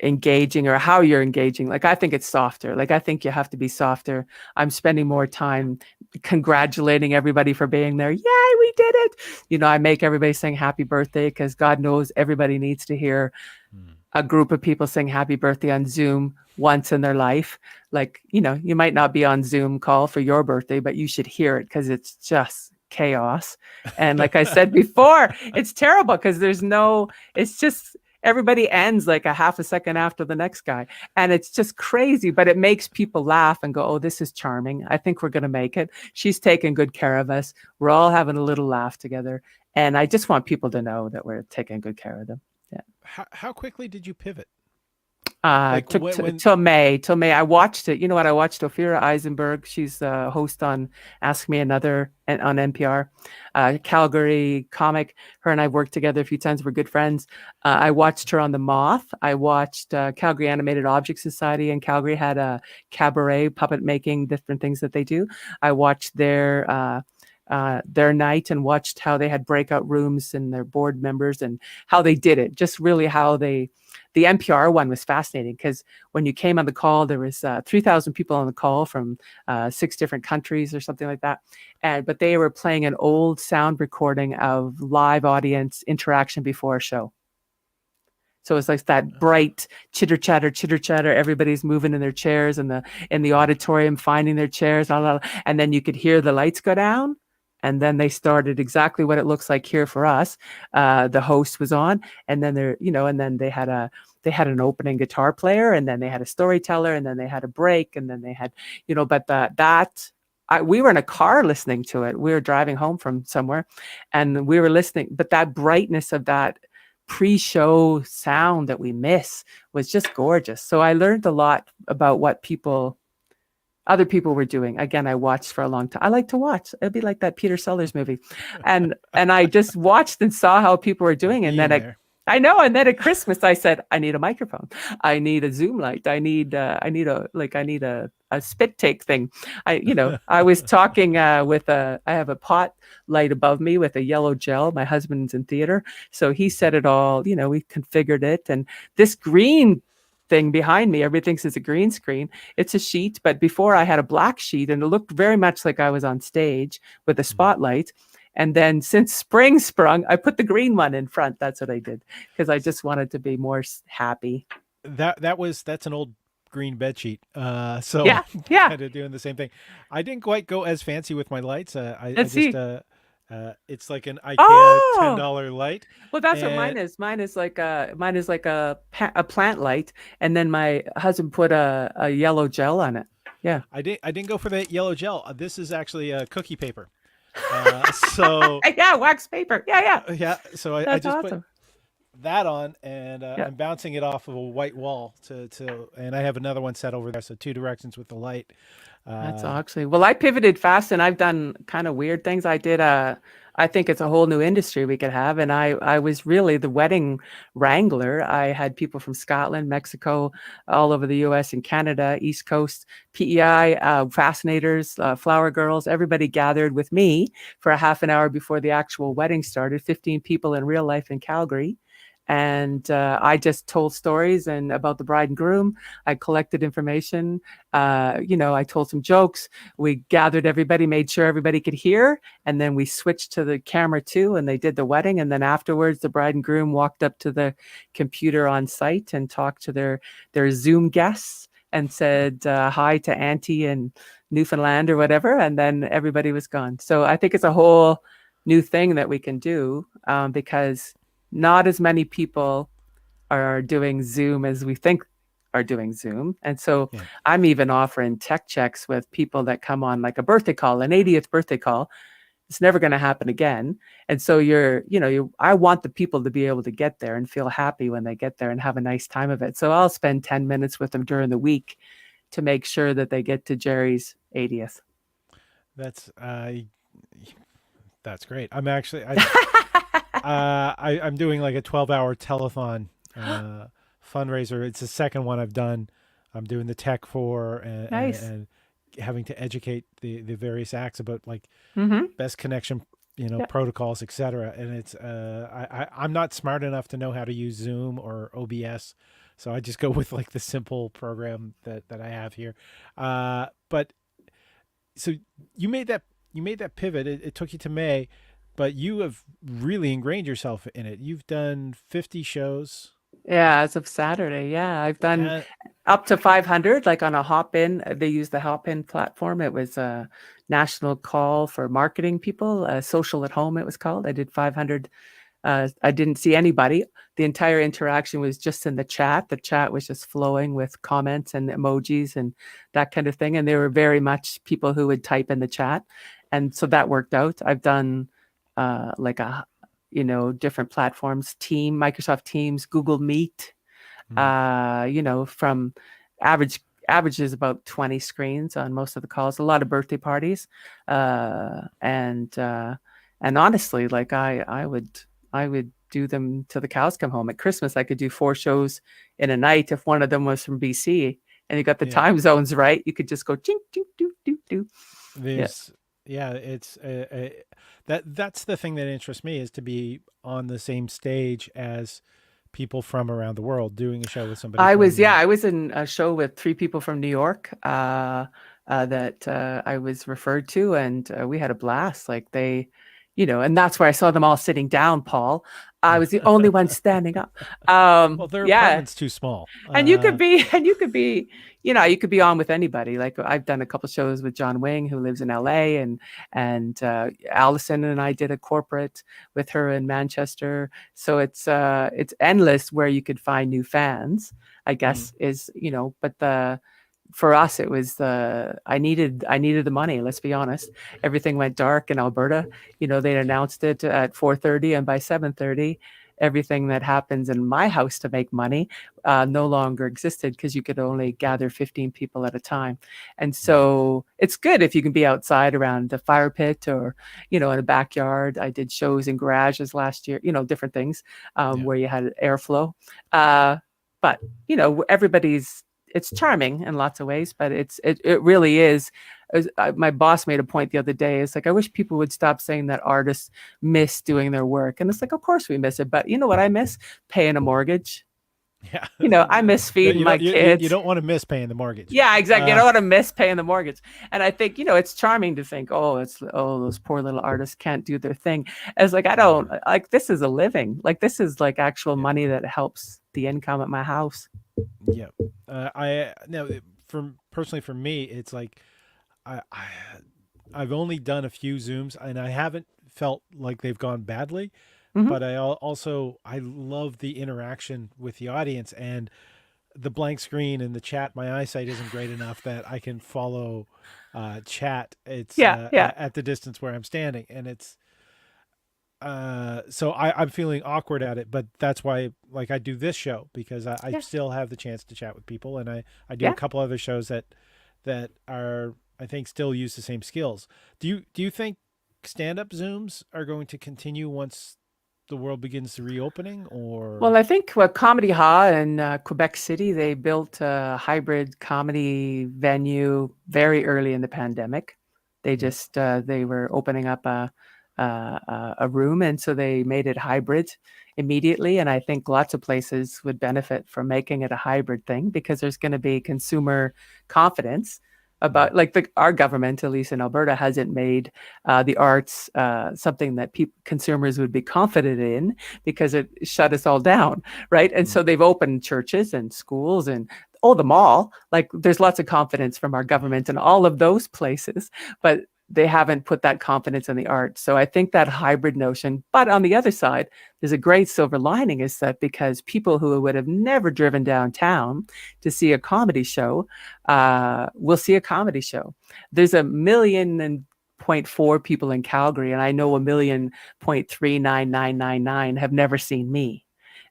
engaging or how you're engaging. Like I think it's softer. Like I think you have to be softer. I'm spending more time congratulating everybody for being there. Yay, we did it. I make everybody sing happy birthday because God knows everybody needs to hear a group of people sing happy birthday on Zoom once in their life. Like, you might not be on Zoom call for your birthday, but you should hear it because it's just chaos. And like I said before, it's terrible because it's just everybody ends like a half a second after the next guy. And it's just crazy, but it makes people laugh and go, oh, this is charming. I think we're going to make it. She's taking good care of us. We're all having a little laugh together. And I just want people to know that we're taking good care of them. Yeah. How quickly did you pivot? Took till May. I watched it. You know what? I watched Ophira Eisenberg. She's a host on Ask Me Another on NPR. Calgary comic. Her and I worked together a few times. We're good friends. I watched her on The Moth. I watched Calgary Animated Object Society in Calgary had a cabaret, puppet making, different things that they do. I watched their night and watched how they had breakout rooms and their board members and how they did it. Just really how the NPR one was fascinating because when you came on the call, there was 3,000 people on the call from 6 different countries or something like that. But they were playing an old sound recording of live audience interaction before a show. So it's like that bright chitter chatter. Everybody's moving in their chairs in the auditorium, finding their chairs, and then you could hear the lights go down. And then they started exactly what it looks like here for us. The host was on, and then and then they had an opening guitar player, and then they had a storyteller, and then they had a break, and then they had, we were in a car listening to it. We were driving home from somewhere, and we were listening. But that brightness of that pre-show sound that we miss was just gorgeous. So I learned a lot about what other people were doing. Again, I watched for a long time. I like to watch. It'd be like that Peter Sellers movie. And I just watched and saw how people were doing. And then I know. And then at Christmas, I said, I need a microphone. I need a Zoom light. I need a spit take thing. I was talking I have a pot light above me with a yellow gel. My husband's in theater. So he said it all, we configured it. And this green thing behind me, everybody thinks it's a green screen. It's a sheet, but before I had a black sheet and it looked very much like I was on stage with a spotlight. And then since spring sprung, I put the green one in front. That's what I did because I just wanted to be more happy. That's an old green bed sheet. So yeah. Kind of doing the same thing. I didn't quite go as fancy with my lights. It's like an IKEA $10 light. Well, that's what mine is. Mine is like a plant light, and then my husband put a yellow gel on it. Yeah, I didn't go for the yellow gel. This is actually cookie paper. So yeah, wax paper. Yeah. So I just awesome. Put that on, and I'm bouncing it off of a white wall and I have another one set over there. So 2 directions with the light. That's actually, well, I pivoted fast and I've done kind of weird things. I did, I think it's a whole new industry we could have. And I was really the wedding wrangler. I had people from Scotland, Mexico, all over the US and Canada, East Coast, PEI, fascinators, flower girls, everybody gathered with me for a half an hour before the actual wedding started, 15 people in real life in Calgary. And I just told stories and about the bride and groom. I collected information. I told some jokes. We gathered everybody, made sure everybody could hear. And then we switched to the camera too, and they did the wedding. And then afterwards, the bride and groom walked up to the computer on site and talked to their Zoom guests and said hi to Auntie in Newfoundland or whatever. And then everybody was gone. So I think it's a whole new thing that we can do because not as many people are doing Zoom as we think are doing Zoom. And so I'm even offering tech checks with people that come on like a birthday call, an 80th birthday call. It's never going to happen again. And so I want the people to be able to get there and feel happy when they get there and have a nice time of it. So I'll spend 10 minutes with them during the week to make sure that they get to Jerry's 80th. That's great. I'm actually, I'm doing like a 12-hour telethon fundraiser. It's the second one I've done. I'm doing the tech for and having to educate the various acts about like best connection, protocols, etc. And it's I'm not smart enough to know how to use Zoom or OBS, So I just go with like the simple program that I have here. But so you made that you made that pivot. It took you to May, but you have really ingrained yourself in it. You've done 50 shows. Yeah, as of Saturday. Yeah, I've done Uh, up to 500, like on a Hop-In. They use the Hop-In platform. It was a national call for marketing people, social at home, it was called. I did 500. I didn't see anybody. The entire interaction was just in the chat. The chat was just flowing with comments and emojis and that kind of thing. And there were very much people who would type in the chat. And so that worked out. I've done like different platforms, Microsoft Teams, Google Meet, mm, from average is about 20 screens on most of the calls, a lot of birthday parties. And honestly, like I would do them till the cows come home. At Christmas, I could do 4 shows in a night. If one of them was from BC and you got the yeah, time zones right, you could just go ching, ching, doo, doo, doo. Yeah. there's yeah, it's that's the thing that interests me is to be on the same stage as people from around the world doing a show with somebody I from. was in a show with 3 people from New York that I was referred to, and we had a blast. Like and that's where I saw them all sitting down, Paul. I was the only one standing up. Well, their Yeah, apartment's too small. and you could be, you could be on with anybody. Like I've done a couple shows with John Wing, who lives in LA, and Allison and I did a corporate with her in Manchester. So it's endless where you could find new fans, I Mm, guess, but for us it was I needed the money. Let's be honest. Everything went dark in Alberta. They announced it at 4:30, and by 7:30 everything that happens in my house to make money no longer existed, because you could only gather 15 people at a time. And right. so it's good if you can be outside around the fire pit, or in a backyard. I did shows in garages last year, different things, Yeah. where you had airflow. But everybody's it's charming in lots of ways, but it really is. My boss made a point the other day. It's like, I wish people would stop saying that artists miss doing their work. And it's like, of course we miss it, but you know what I miss? Paying a mortgage. Yeah. I miss No, feeding my you kids. don't want to miss paying the mortgage. Yeah, exactly. You Uh, know what I miss? Paying the mortgage. And I think, it's charming to think, those poor little artists can't do their thing. As like, I don't yeah. like, this is a living. Like, this is like actual Yeah. money that helps the income at my house. Yeah. I no from personally for me, it's like I I've only done a few Zooms and I haven't felt like they've gone badly, Hmm. but also I love the interaction with the audience and the blank screen and the chat. My eyesight isn't great enough that I can follow chat. It's Yeah, yeah, at the distance where I'm standing, and it's so I'm feeling awkward at it, but that's why like I do this show because I yeah, still have the chance to chat with people, and I do a yeah. couple other shows that are I think still use the same skills. Do you think stand up Zooms are going to continue once the world begins the reopening, Well, or I think what Comedi-Ha in Quebec City, they built a hybrid comedy venue very early in the pandemic. yeah, They were opening up a room, and so they made it hybrid immediately. And I think lots of places would benefit from making it a hybrid thing, because there's going to be consumer confidence mm, about, like, our government, at least in Alberta, hasn't made the arts something that consumers would be confident in, because it shut us all down, right? And mm, so they've opened churches and schools and the mall. Like, there's lots of confidence from our government in all of those places, but they haven't put that confidence in the arts. So I think that hybrid notion. But on the other side, there's a great silver lining, is that because people who would have never driven downtown to see a comedy show will see a comedy show. There's 1.4 million people in Calgary, and I know 1.39999 have never seen me.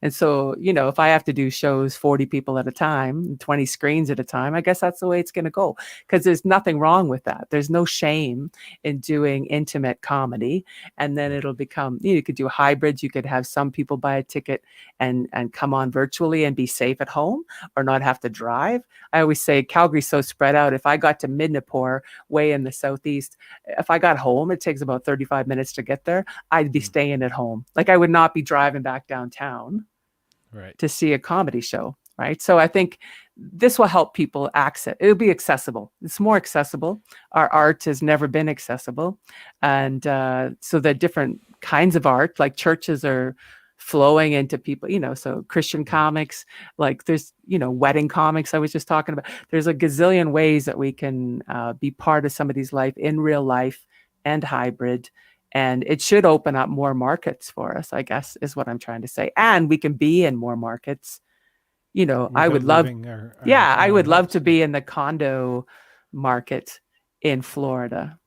And so, if I have to do shows 40 people at a time, 20 screens at a time, I guess that's the way it's going to go, because there's nothing wrong with that. There's no shame in doing intimate comedy. And then right, it'll become, you could do hybrids. You could have some people buy a ticket and come on virtually and be safe at home, or not have to drive. I always say Calgary's so spread out. If I got to Midnapore, way in the southeast, if I got home, it takes about 35 minutes to get there. I'd be mm, staying at home. Like, I would not be driving back downtown right, to see a comedy show. right? So I think this will help people access. It'll be accessible. It's more accessible. Our art has never been accessible, and so the different kinds of art, like churches are flowing into people, so Christian comics, like there's, wedding comics I was just talking about. There's a gazillion ways that we can be part of somebody's life in real life and hybrid. And it should open up more markets for us, I guess, is what I'm trying to say. And we can be in more markets. I Without would love, leaving yeah, I our would love homes. to be in the condo market in Florida,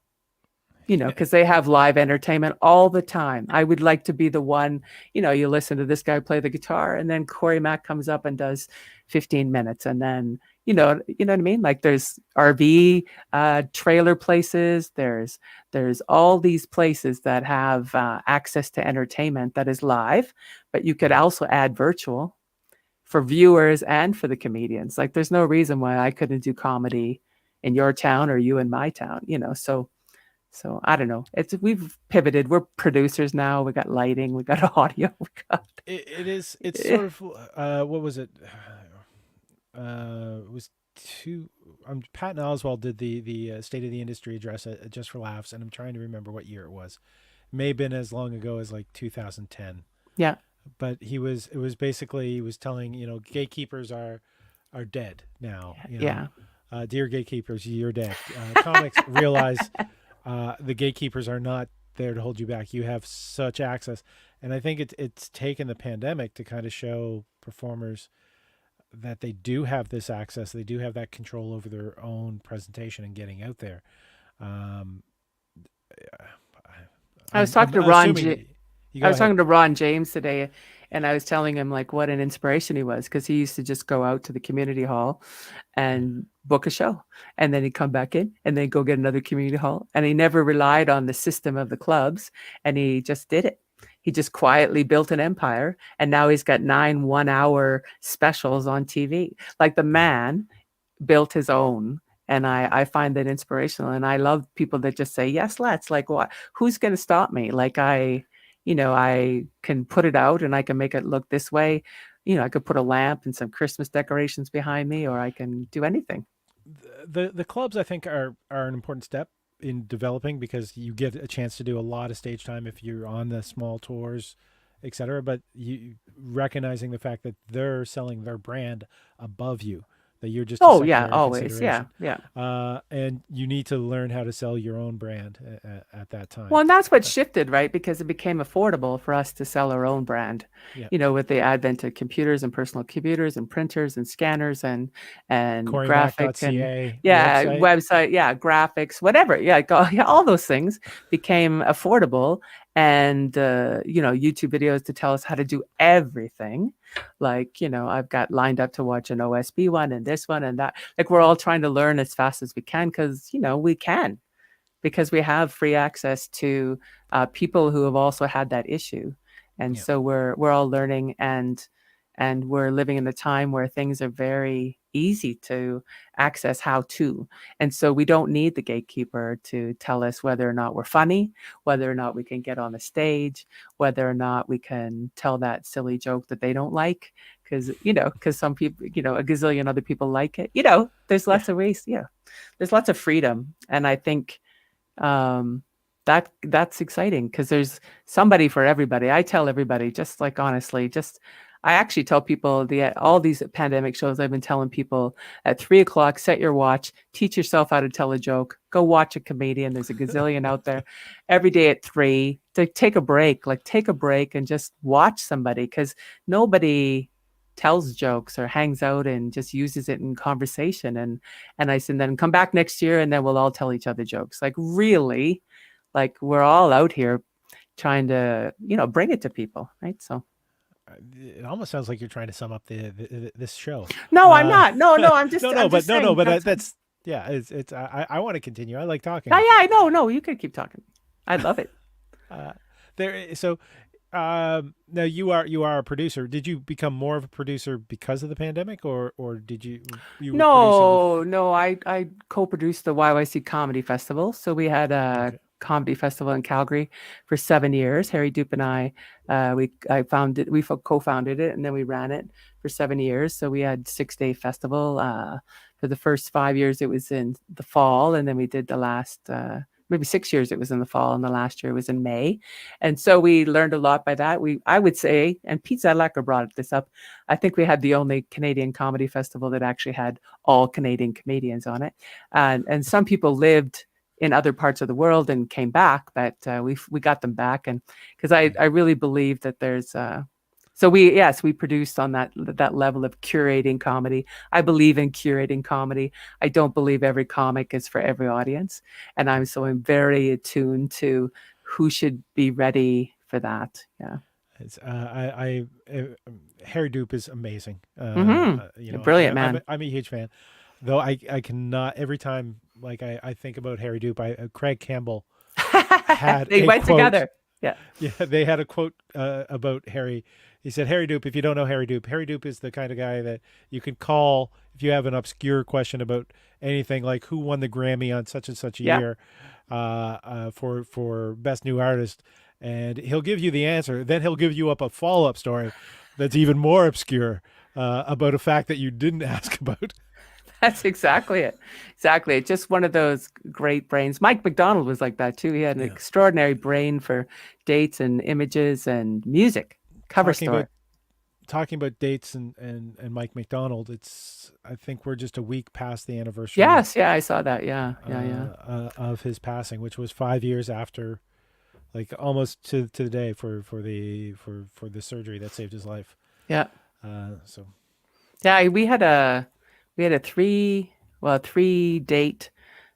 because they have live entertainment all the time. I would like to be the one, you listen to this guy play the guitar, and then Cory Mack comes up and does 15 minutes. And then, what I mean? Like there's RV trailer places. There's all these places that have access to entertainment that is live, but you could also add virtual for viewers and for the comedians. Like there's no reason why I couldn't do comedy in your town or you in my town, so I don't know. We've pivoted. We're producers now. We got lighting. We got audio. We got. It's sort of what was it? It was two. Patton Oswalt did the State of the Industry address at Just for Laughs, and I'm trying to remember what year it was. It may have been as long ago as like 2010. Yeah. But it was basically, he was telling, gatekeepers are dead now. Yeah. Dear gatekeepers, you're dead. Comics realize the gatekeepers are not there to hold you back. You have such access, and I think it's taken the pandemic to kind of show performers that they do have this access. They do have that control over their own presentation and getting out there. Um, I was talking I'm to Ron. assuming. You I go was ahead. talking to Ron James today, and I was telling him like what an inspiration he was, because he used to just go out to the community hall and book a show, and then he'd come back in and then go get another community hall, and he never relied on the system of the clubs, and he just did it. He just quietly built an empire, and now he's got 9 1-hour specials on TV. Like the man built his own. And I find that inspirational. And I love people that just say, yes, let's. Like, what? Who's going to stop me? Like, I can put it out and I can make it look this way. I could put a lamp and some Christmas decorations behind me, or I can do anything. The clubs, I think, are an important step in developing, because you get a chance to do a lot of stage time if you're on the small tours, etc. But you recognizing the fact that they're selling their brand above you, that you're just a Oh, yeah, secondary always. Yeah, consideration, yeah. and you need to learn how to sell your own brand at that time. Well, and that's what Uh, shifted, right? Because it became affordable for us to sell our own brand, yeah, with the advent of computers and personal computers and printers and scanners and graphic and CoryMack.ca, the yeah, website. website, yeah, graphics, whatever. Yeah, yeah, all those things became affordable. And YouTube videos to tell us how to do everything. Like, I've got lined up to watch an OSB one and this one and that. Like we're all trying to learn as fast as we can, because we can, because we have free access to people who have also had that issue, and Yeah, so we're all learning, and we're living in a time where things are very easy to access how to, and so we don't need the gatekeeper to tell us whether or not we're funny, whether or not we can get on the stage, whether or not we can tell that silly joke that they don't like, because some people, a gazillion other people like it. There's yeah. lots of ways. Yeah, there's lots of freedom, and I think um that's exciting, because there's somebody for everybody. I tell everybody, just like, honestly, just I actually tell people, all these pandemic shows, I've been telling people at 3 o'clock, set your watch, teach yourself how to tell a joke, go watch a comedian. There's a gazillion out there. Every day at 3, to take a break, and just watch somebody, because nobody tells jokes or hangs out and just uses it in conversation. And I said, then come back next year and then we'll all tell each other jokes. Like, really, like we're all out here trying to, bring it to people, right? So It almost sounds like you're trying to sum up this show. no, I'm Uh, not. No, I'm just no, but no, saying but that's that's yeah. It's I want to continue. I like talking yeah, with you. yeah, no, you could keep talking. I love it. Uh, there. So now you are a producer. Did you become more of a producer because of the pandemic, or did you were producing No, no, I co-produced the YYC Comedy Festival. So we had Okay. Comedy Festival in Calgary for 7 years. Harry Dupe and we co-founded it, and then we ran it for 7 years. So we had 6-day festival. For the first 5 years, it was in the fall, and then we did the last maybe 6 years it was in the fall, and the last year was in May. And so we learned a lot by that. I would say, and Pete Zadlacker brought this up, I think we had the only Canadian comedy festival that actually had all Canadian comedians on it. And some people lived in other parts of the world and came back, but we got them back. And because I really believe that there's so we produced on that level of curating comedy. I believe in curating comedy. I don't believe every comic is for every audience, and I'm very attuned to who should be ready for that. Yeah. It's Harry Dupe is amazing. Brilliant man. I'm a huge fan, though. I cannot, every time like I think about Harry Dupe. Craig Campbell had they went quote, together. Yeah, they had a quote about Harry. He said, Harry Dupe, if you don't know Harry Dupe is the kind of guy that you can call if you have an obscure question about anything, like who won the Grammy on such and such a year for Best New Artist. And he'll give you the answer. Then he'll give you up a follow-up story that's even more obscure about a fact that you didn't ask about. That's exactly it. Exactly. It's just one of those great brains. Mike McDonald was like that too. He had an extraordinary brain for dates and images and music. Cover story. Talking about dates and Mike McDonald, I think we're just a week past the anniversary. Yes, yeah, I saw that. Yeah. Of his passing, which was 5 years after, like almost to the day for the surgery that saved his life. Yeah. So. Yeah, we had a 3-date,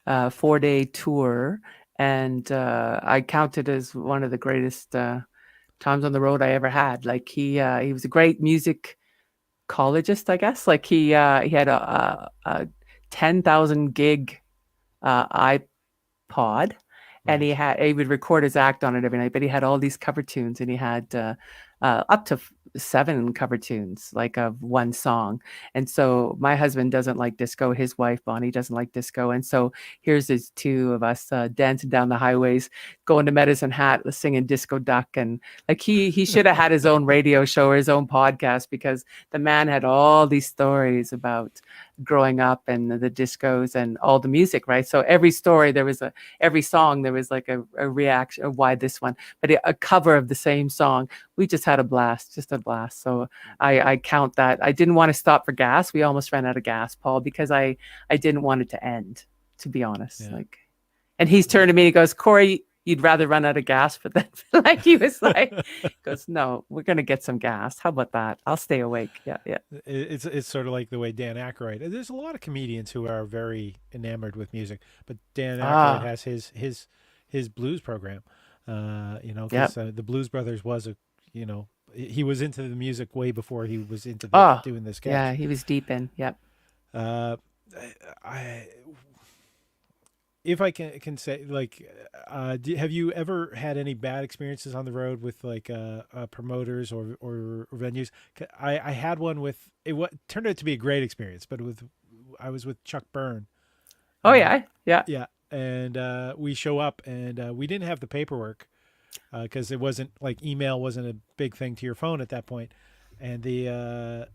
4-day tour, and I counted as one of the greatest times on the road I ever had. Like he was a great musicologist, I guess. Like he had a 10,000 gig iPod, and he would record his act on it every night. But he had all these cover tunes, and he had up to 7 cover tunes, like of one song. And so my husband doesn't like disco. His wife Bonnie doesn't like disco. And so here's his 2 of us dancing down the highways, going to Medicine Hat, singing Disco Duck. And like he should have had his own radio show or his own podcast, because the man had all these stories about growing up and the discos and all the music, right? So every story every song there was like a reaction of why this one, but a cover of the same song. We just had a blast. So I count that. I didn't want to stop for gas. We almost ran out of gas, Paul, because I didn't want it to end, to be honest. Yeah. And he's turned to me and he goes, Cory, you'd rather run out of gas for that? Like he was like, he goes, no, we're going to get some gas. How about that? I'll stay awake. Yeah. It's sort of like the way Dan Aykroyd. There's a lot of comedians who are very enamored with music, but Dan Aykroyd has his blues program. Because the Blues Brothers was he was into the music way before he was into doing this sketch. Yeah, he was deep in. Yep. If I can say, like, have you ever had any bad experiences on the road with like promoters or venues? I had one with turned out to be a great experience, but I was with Chuck Byrne. Oh yeah. And we show up and we didn't have the paperwork because it wasn't like email wasn't a big thing to your phone at that point. And the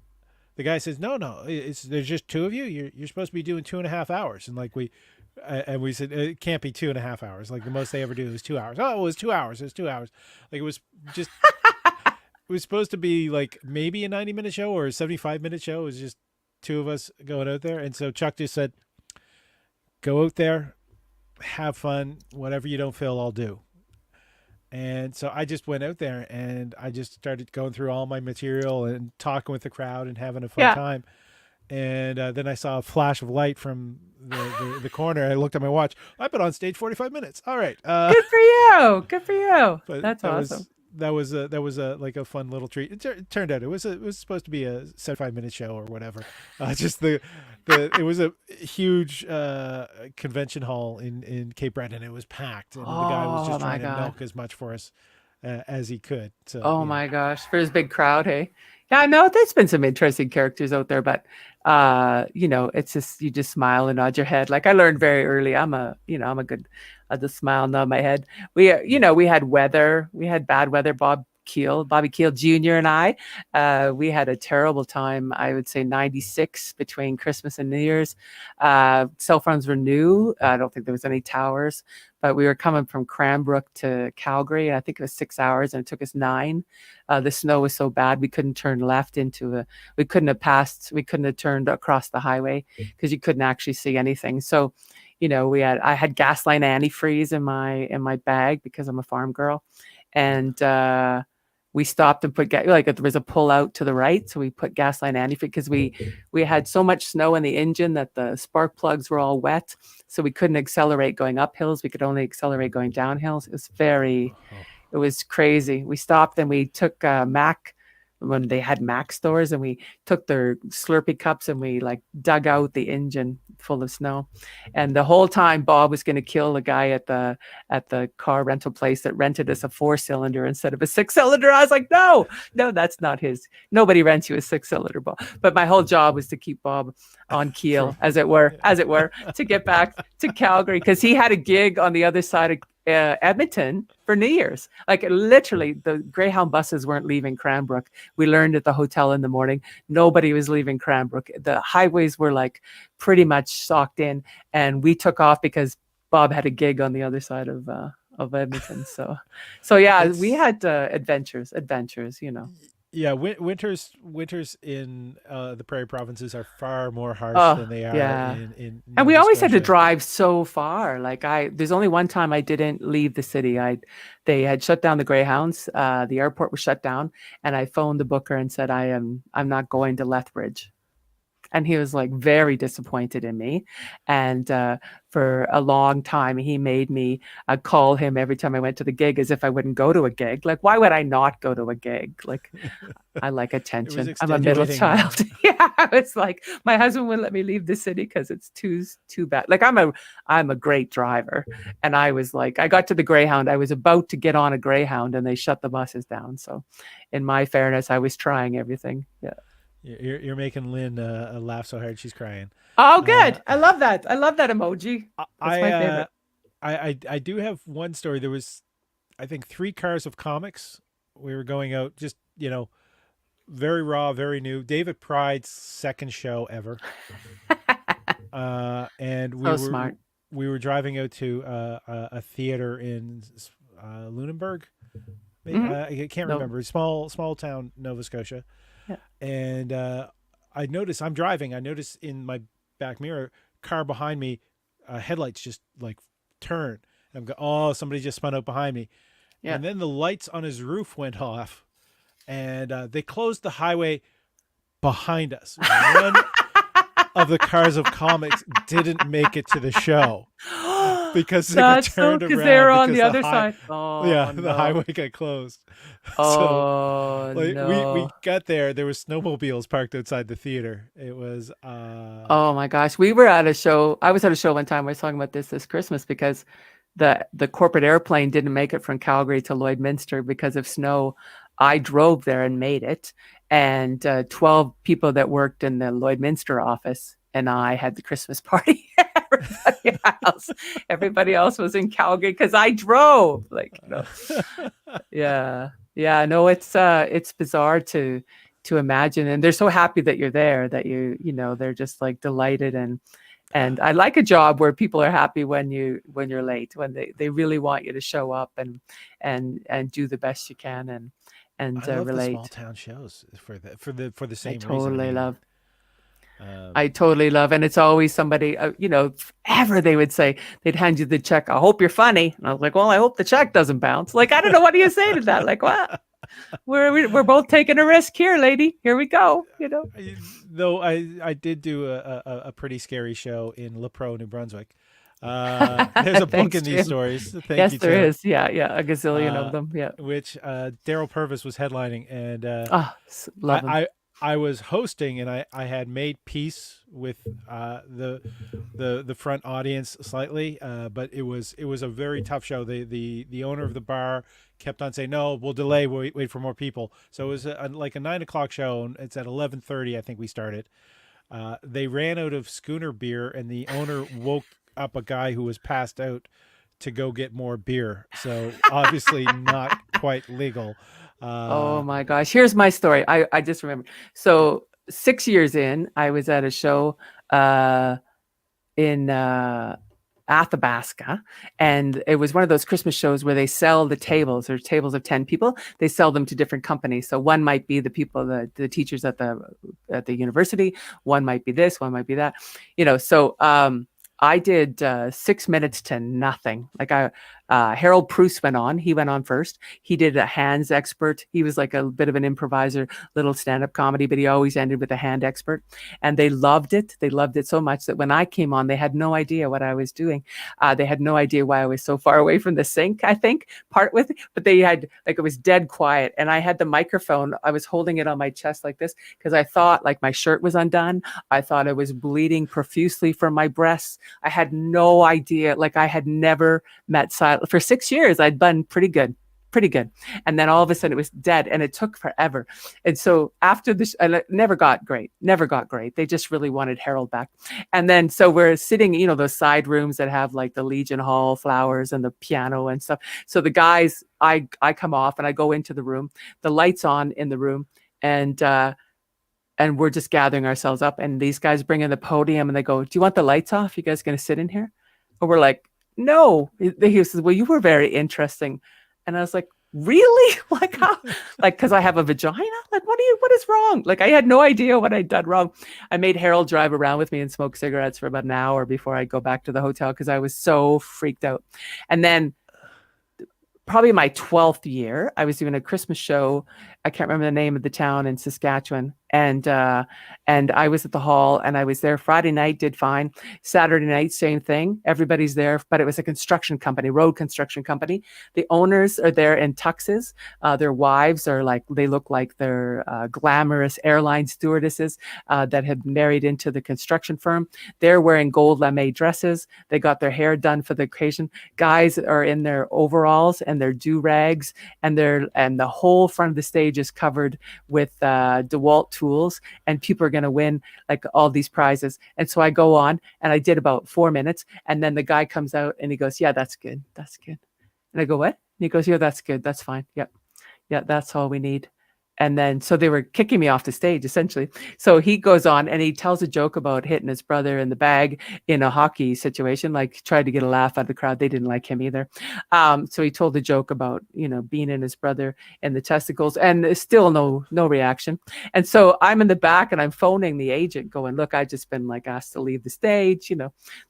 guy says, no, there's just 2 of you. You're supposed to be doing 2.5 hours. And like we said, it can't be 2.5 hours. Like the most they ever do is 2 hours. Oh, it was 2 hours. It was 2 hours. Like it was just, it was supposed to be like maybe a 90-minute show or a 75-minute show. It was just 2 of us going out there. And so Chuck just said, go out there, have fun, whatever you don't feel, I'll do. And so I just went out there and I just started going through all my material and talking with the crowd and having a fun time. And then I saw a flash of light from the corner. I looked at my watch. I've been on stage 45 minutes. All right. Good for you. Good for you. That's awesome. That was like a fun little treat. It turned out it was supposed to be a 75-minute show or whatever. Just it was a huge convention hall in Cape Breton. It was packed, and the guy was just trying to milk as much for us as he could. So Oh yeah. my gosh, for his big crowd, hey. Yeah, no, there's been some interesting characters out there, but it's just you just smile and nod your head. Like I learned very early, I'm a good I just smile, nod my head. We had weather, we had bad weather. Bobby Keel Jr. and we had a terrible time. I would say 96 between Christmas and New Year's. Cell phones were new. I don't think there was any towers, but we were coming from Cranbrook to Calgary. And I think it was 6 hours and it took us 9. The snow was so bad we couldn't turn left we couldn't have turned across the highway because you couldn't actually see anything. So, I had gasline antifreeze in my bag because I'm a farm girl. And we stopped and put like there was a pull out to the right, so we put gasline antifreeze because we had so much snow in the engine that the spark plugs were all wet, so we couldn't accelerate going up hills. We could only accelerate going down hills. Oh, It was crazy. We stopped and we took Mac when they had Mac stores, and we took their Slurpee cups and we like dug out the engine full of snow. And the whole time Bob was going to kill the guy at the car rental place that rented us a 4-cylinder instead of a 6-cylinder. I was like, no, that's not his. Nobody rents you a 6-cylinder, Bob. But my whole job was to keep Bob on keel, as it were, to get back to Calgary because he had a gig on the other side of Edmonton for New Year's. Like literally, the Greyhound buses weren't leaving Cranbrook. We learned at the hotel in the morning, nobody was leaving Cranbrook. The highways were like pretty much socked in, and we took off because Bob had a gig on the other side of Edmonton. So yeah, we it's had adventures. yeah. Winters in the prairie provinces are far more harsh Oh than they are yeah. in And we Nova always had to Scotia. drive so far. There's only one time I didn't leave the city. They had shut down the Greyhounds. The airport was shut down, and I phoned the booker and said, I'm not going to Lethbridge. And he was like very disappointed in me. And for a long time, he made me call him every time I went to the gig as if I wouldn't go to a gig. Like, why would I not go to a gig? Like, I like It was attention. I'm a middle extenuating. child. Yeah, it's like my husband wouldn't let me leave the city because it's too bad. Like I'm a great driver, and I was like, I got to the Greyhound. I was about to get on a Greyhound, and they shut the buses down. So, in my fairness, I was trying everything. Yeah. You're making Lynn laugh so hard she's crying. Oh, Uh, good. I love that. I love that emoji. That's I, my uh, favorite. I do have one story. There was, I think, 3 cars of comics. We were going out, just very raw, very new. David Pride's second show ever, and So smart. we were driving out to a theater in Lunenburg. Hmm. I can't No. remember. Small town, Nova Scotia. Yeah. And I notice I'm driving. I notice in my back mirror, car behind me, headlights just like turn. I'm going, oh, somebody just spun out behind me. Yeah. And then the lights on his roof went off, and they closed the highway behind us. One of the cars of comics didn't make it to the show because they got That's so turned because around they're on because the other side. Oh the no. highway got closed. So Oh like we no. got there, there was snowmobiles parked outside the theater. It was Oh my gosh. We were at a show. I was at a show one time. I was talking about this Christmas because the corporate airplane didn't make it from Calgary to Lloydminster because of snow. I drove there and made it, and 12 people that worked in the Lloydminster office and I had the Christmas party. Everybody else was in Calgary because I drove. Yeah, yeah. No, it's bizarre to imagine, and they're so happy that you're there that they're just like delighted. And I like a job where people are happy when you're late, when they really want you to show up and do the best you can and I love the small relate. town shows for the I same reason. I totally mean, love. um, I totally love, and it's always somebody, ever they would say, they'd hand you the check. I hope you're funny. And I was like, well, I hope the check doesn't bounce. Like, I don't know. What do you say to that? Like, what? We're both taking a risk here, lady. Here we go. though I did do a pretty scary show in LaPro, New Brunswick. There's a book Thanks, in these Jim. stories. Thank Yes, you, there Tim. is. Yeah, yeah, a gazillion of Uh, them. Yeah. which Daryl Purvis was headlining, and Ah, love I, them. I was hosting, and I had made peace with the front audience slightly, but it was a very tough show. The owner of the bar kept on saying, "No, we'll delay. Wait for more people." So it was like a 9 o'clock show, and it's at 11:30. I think we started. They ran out of schooner beer, and the owner woke up a guy who was passed out to go get more beer. So obviously not quite legal. Oh Uh, my gosh. Here's my story. I just remember. So 6 years in, I was at a show uh, in Athabasca, and it was one of those Christmas shows where they sell the tables. There's tables of 10 people. They sell them to different companies. So one might be the people, the teachers at the university. One might be this. One might be that. So I did 6 minutes to nothing. Harold Proust went on. He went on first. He did a hands expert. He was like a bit of an improviser, little stand-up comedy, but he always ended with a hand expert. And they loved it. They loved it so much that when I came on, they had no idea what I was doing. They had no idea why I was so far away from the sink, I think, part with it. But they had, like, it was dead quiet. And I had the microphone. I was holding it on my chest like this because I thought like my shirt was undone. I thought I was bleeding profusely from my breasts. I had no idea. Like, I had never met silence. For 6 years, I'd done pretty good. Pretty good. And then all of a sudden it was dead, and it took forever. And so after this, and it never got great, never got great. They just really wanted Harold back. And then, so we're sitting, those side rooms that have like the Legion Hall flowers and the piano and stuff. So the guys, I come off and I go into the room, the lights on in the room, and we're just gathering ourselves up. And these guys bring in the podium and they go, "Do you want the lights off? You guys going to sit in here?" And we're like, "No." He says, "Well, you were very interesting." And I was like, "Really?" Like, how? Like, because I have a vagina? Like, what is wrong? Like, I had no idea what I'd done wrong. I made Harold drive around with me and smoke cigarettes for about an hour before I go back to the hotel because I was so freaked out. And then probably my 12th year, I was doing a Christmas show. I can't remember the name of the town in Saskatchewan. And I was at the hall, and I was there Friday night, did fine. Saturday night, same thing. Everybody's there, but it was a construction company, road construction company. The owners are there in tuxes. Their wives are like, they look like they're glamorous airline stewardesses that had married into the construction firm. They're wearing gold lame dresses. They got their hair done for the occasion. Guys are in their overalls and their do-rags, and the whole front of the stage is covered with DeWalt tools, and people are going to win like all these prizes. And so I go on, and I did about 4 minutes, and then the guy comes out and he goes, "Yeah, that's good. That's good." And I go, "What?" And he goes, "Yeah, that's good. That's fine. Yep. Yeah, that's all we need." And then, so they were kicking me off the stage essentially. So he goes on and he tells a joke about hitting his brother in the bag in a hockey situation, like tried to get a laugh out of the crowd. They didn't like him either. So he told a joke about, being in his brother in the testicles, and still no reaction. And so I'm in the back and I'm phoning the agent going, "Look, I just been like asked to leave the stage.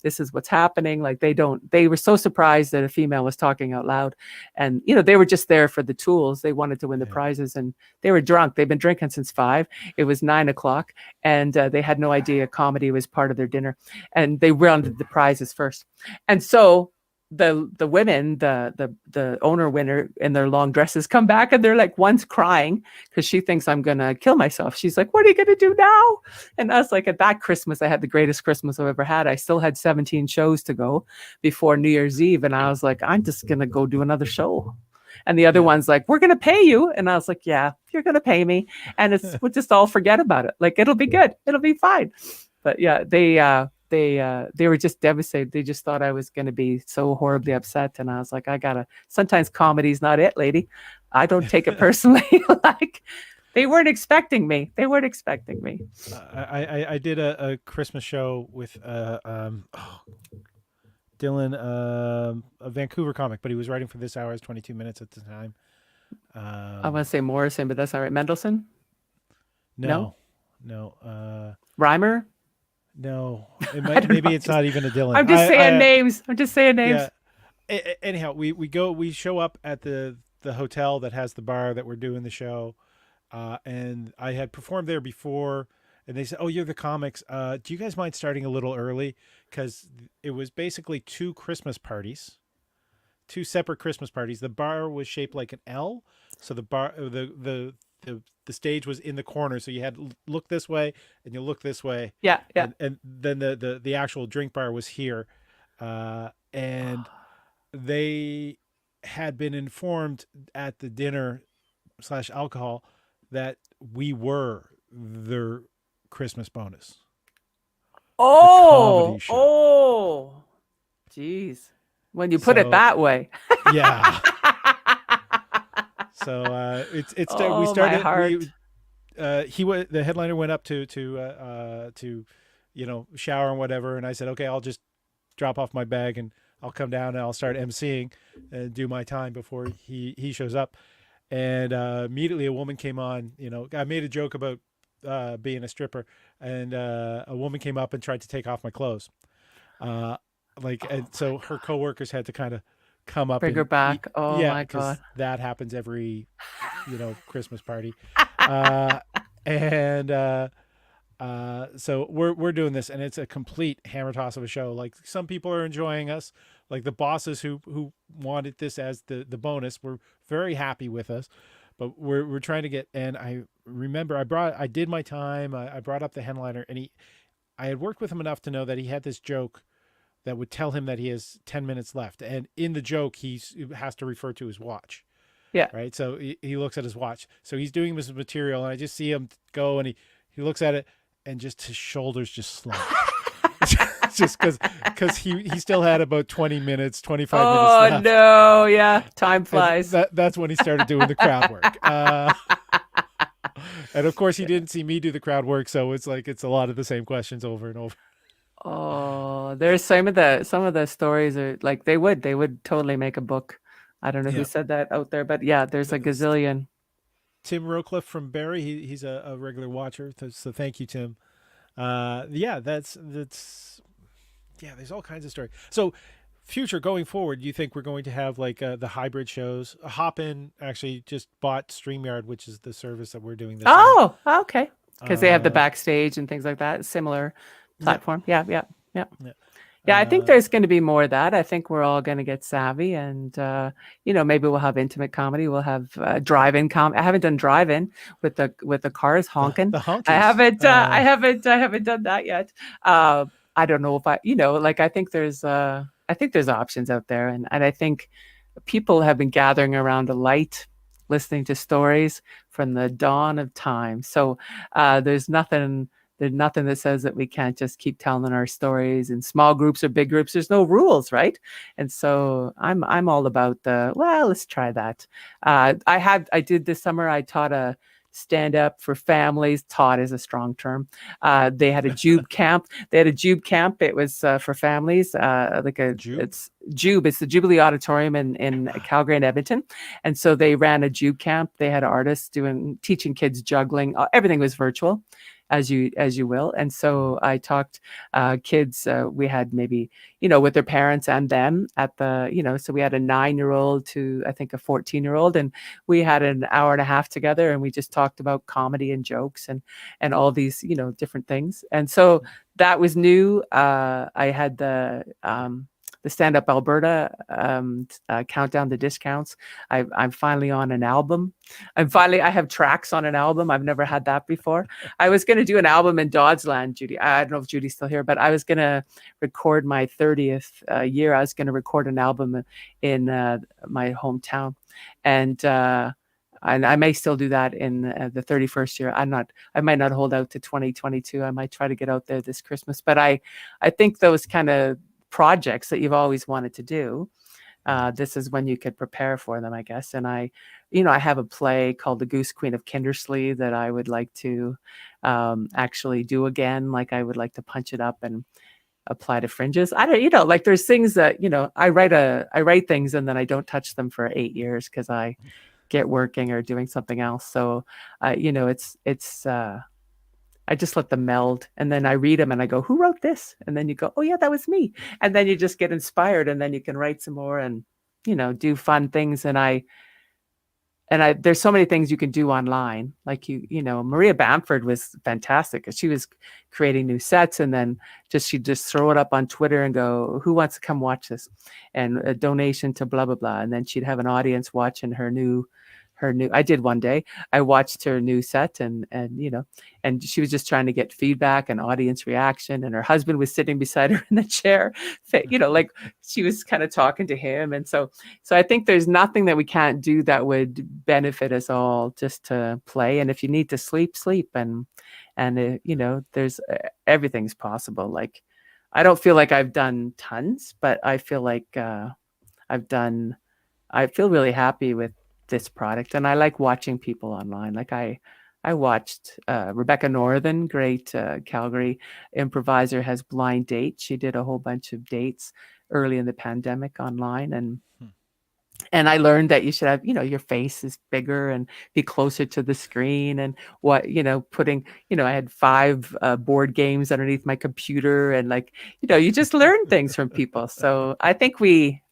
This is what's happening." Like, they were so surprised that a female was talking out loud. And, they were just there for the tools. They wanted to win the yeah. prizes, and they were drunk. They've been drinking since 5. It was 9 o'clock, and they had no idea comedy was part of their dinner. And they rounded the prizes first. And so the women, the owner winner in their long dresses, come back, and they're like, one's crying because she thinks I'm gonna kill myself. She's like, "What are you gonna do now?" And I was like, at that Christmas, I had the greatest Christmas I've ever had. I still had 17 shows to go before New Year's Eve, and I was like, "I'm just gonna go do another show." And the other Yeah. one's like, "We're going to pay you." And I was like, "Yeah, you're going to pay me." And we'll just all forget about it. Like, it'll be good. It'll be fine. But yeah, they were just devastated. They just thought I was going to be so horribly upset. And I was like, sometimes comedy's not it, lady. I don't take it personally. Like, they weren't expecting me. They weren't expecting me. I did a Christmas show with Dylan, a Vancouver comic, but he was writing for This Hour. It's 22 minutes at the time. I want to say Morrison, but that's all right. Mendelssohn? No? No, no, Rhymer? no. It I might. don't know. Maybe it's not even a Dylan. I'm just saying names. Yeah. Anyhow, we show up at the hotel that has the bar that we're doing the show, and I had performed there before, and they said, "Oh, you're the comics. Do you guys mind starting a little early? Because it was basically two Christmas parties, two separate Christmas parties. The bar was shaped like an L, so the the stage was in the corner, so you had to look this way and you look this way, Yeah, yeah. and then the actual drink bar was here, and they had been informed at the dinner slash alcohol that we were their Christmas bonus, the comedy Oh, show. oh, geez. When you put it So that way. yeah, so it's we Oh, my started heart. we the headliner went up to shower and whatever, and I said, okay, I'll just drop off my bag and I'll come down and I'll start emceeing and do my time before he shows up. And immediately a woman came on. I made a joke about being a stripper, and a woman came up and tried to take off my clothes. uh and Oh my so her coworkers had to kind of come up Bring her and back. Oh yeah, my God. because that happens every Christmas party. uh and so we're doing this, and it's a complete hammer toss of a show. Like, some people are enjoying us, like the bosses who wanted this as the bonus were very happy with us, but we're trying to get. And I remember I did my time. I brought up the headliner, and I had worked with him enough to know that he had this joke that would tell him that he has 10 minutes left, and in the joke he has to refer to his watch. Yeah. Right, so he looks at his watch, so he's doing this material, and I just see him go, and he looks at it, and just his shoulders just slump. Just because he still had about 20 minutes, 25 minutes Oh left. no. Yeah. Time And flies. that's when he started doing the crowd work. And of course he didn't see me do the crowd work, so it's like it's a lot of the same questions over and over. Oh, there's some of the stories are like they would totally make a book. I don't know who Yeah. said that out there, but yeah, there's a gazillion. Tim Rowcliffe from Barrie, he's a regular watcher, so thank you, Tim. Yeah, that's yeah, there's all kinds of stories. So, future going forward, do you think we're going to have like the hybrid shows? Hopin actually just bought StreamYard, which is the service that we're doing this on. Oh, okay. Because they have the Uh, backstage and things like that. Similar yeah, platform. Yeah, yeah, yeah. yeah. Yeah, I think Uh, there's going to be more of that. I think we're all going to get savvy, and maybe we'll have intimate comedy. We'll have drive-in I haven't done drive-in with the cars honking. the I honkies. haven't. I haven't done that yet. I don't know if like I think there's options out there, and I think people have been gathering around a light, listening to stories from the dawn of time. So there's nothing that says that we can't just keep telling our stories in small groups or big groups. There's no rules, right? And so I'm all about let's try that. I did this summer. I taught a stand up for families. Taught is a strong term. They had a Jube camp. It was for families. Jupe. It's Jube. It's the Jubilee Auditorium in Calgary and Edmonton. And so they ran a Jube camp. They had artists teaching kids juggling. Everything was virtual, as you will. And so I talked kids. We had maybe with their parents and them at so we had a 9-year-old to I think a 14-year-old, and we had an hour and a half together, and we just talked about comedy and jokes and all these different things. And so that was new. I had the Stand Up Alberta countdown, the discounts. I'm finally on an album. I have tracks on an album. I've never had that before. I was going to do an album in Dodsland, Judy. I don't know if Judy's still here, but I was going to record my 30th year. I was going to record an album in my hometown, and I may still do that in the 31st year. I might not hold out to 2022. I might try to get out there this Christmas. But I think those kind of projects that you've always wanted to do, this is when you could prepare for them, I guess. And I have a play called The Goose Queen of Kindersley that I would like to actually do again. Like I would like to punch it up and apply to fringes. I don't, like there's things that, I write things and then I don't touch them for 8 years because I get working or doing something else. So, it's I just let them meld, and then I read them and I go, who wrote this? And then you go, oh yeah, that was me. And then you just get inspired, and then you can write some more and, do fun things. And there's so many things you can do online. Like Maria Bamford was fantastic. She was creating new sets, and then she'd just throw it up on Twitter and go, who wants to come watch this? And a donation to blah, blah, blah. And then she'd have an audience watching her her new. I did one day. I watched her new set, and and she was just trying to get feedback and audience reaction. And her husband was sitting beside her in the chair, like she was kind of talking to him. And so I think there's nothing that we can't do that would benefit us all, just to play. And if you need to sleep, sleep. And there's everything's possible. Like, I don't feel like I've done tons, but I feel like I feel really happy with this product, and I like watching people online. Like, I watched Rebecca Northern, great Calgary improviser, has blind dates. She did a whole bunch of dates early in the pandemic online, and I learned that you should have, your face is bigger and be closer to the screen, and putting, I had 5 board games underneath my computer, and like, you just learn things from people. So I think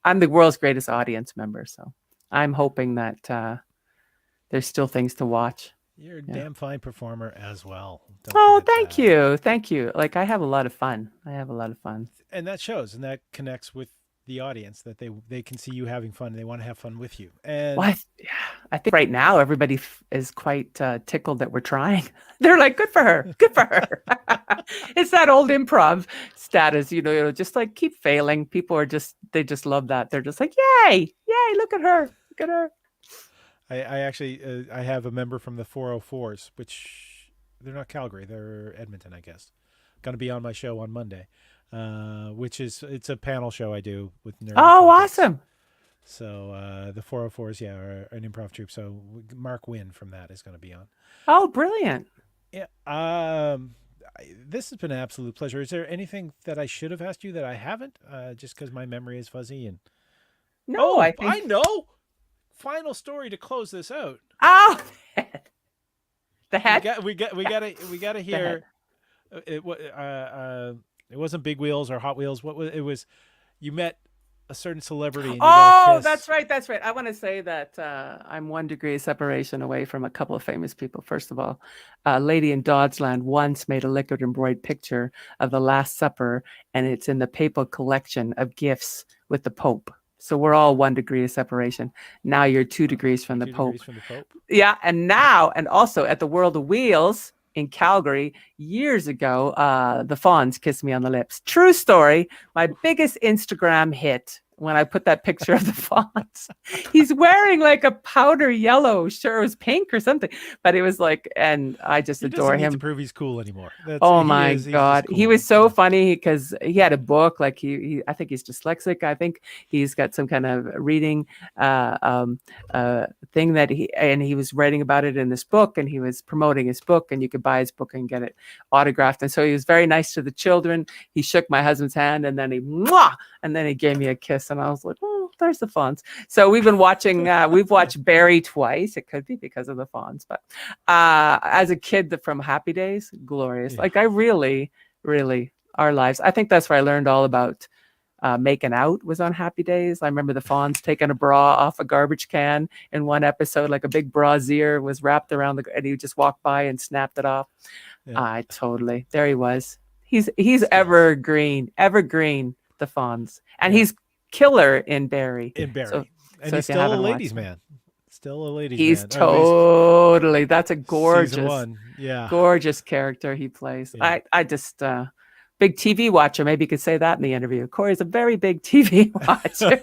I'm the world's greatest audience member. So I'm hoping that there's still things to watch. You're a damn fine performer as well. Oh, thank you. Thank you. Like, I have a lot of fun. And that shows, and that connects with the audience, that they can see you having fun and they want to have fun with you. And well, I think right now everybody is quite tickled that we're trying. They're like, good for her. Good for her. It's that old improv status, just like keep failing. People they just love that. They're just like, yay, look at her. Look at her. I actually, I have a member from the 404s, which they're not Calgary, they're Edmonton, I guess. Going to be on my show on Monday, it's a panel show I do with nerdy topics. Awesome. So the 404s, are an improv troupe. So Mark Wynn from that is going to be on. Oh, brilliant. Yeah. This has been an absolute pleasure. Is there anything that I should have asked you that I haven't? Just because my memory is fuzzy and. No, I know. Final story to close this out. Oh, the head. We gotta hear. It wasn't Big Wheels or Hot Wheels. What was it? Was you met a certain celebrity? And you got a kiss. That's right. I want to say that I'm 1 degree of separation away from a couple of famous people. First of all, a lady in Dodsland once made a liquid embroidered picture of the Last Supper, and it's in the papal collection of gifts with the Pope. So we're all 1 degree of separation. Now you're 2 degrees from the Pope. Yeah, and also at the World of Wheels in Calgary years ago, the Fawns kissed me on the lips. True story. My biggest Instagram hit when I put that picture of the Fawns. He's wearing like a powder yellow shirt. It was pink or something, but it was like, and I just adore him. He doesn't need to prove he's cool anymore. My God. Cool. He was so funny because he had a book, like I think he's dyslexic. I think he's got some kind of reading thing that he was writing about it in this book, and he was promoting his book, and you could buy his book and get it autographed. And so he was very nice to the children. He shook my husband's hand, and then he gave me a kiss. And I was like, oh, there's the Fawns. So we've been watching, we've watched Barry twice. It could be because of the Fawns, but as a kid from Happy Days, glorious. Yeah. Like, I really, really, our lives. I think that's where I learned all about making out, was on Happy Days. I remember the Fawns taking a bra off a garbage can in one episode, like a big brassiere was wrapped around and he just walked by and snapped it off. Yeah. Totally. There he was. He's evergreen, the Fawns. And he's killer in Barry. So he's still a ladies' man. Still a ladies' man. He's totally. That's a gorgeous, gorgeous character he plays. Yeah. I just big TV watcher. Maybe you could say that in the interview. Cory's a very big TV watcher.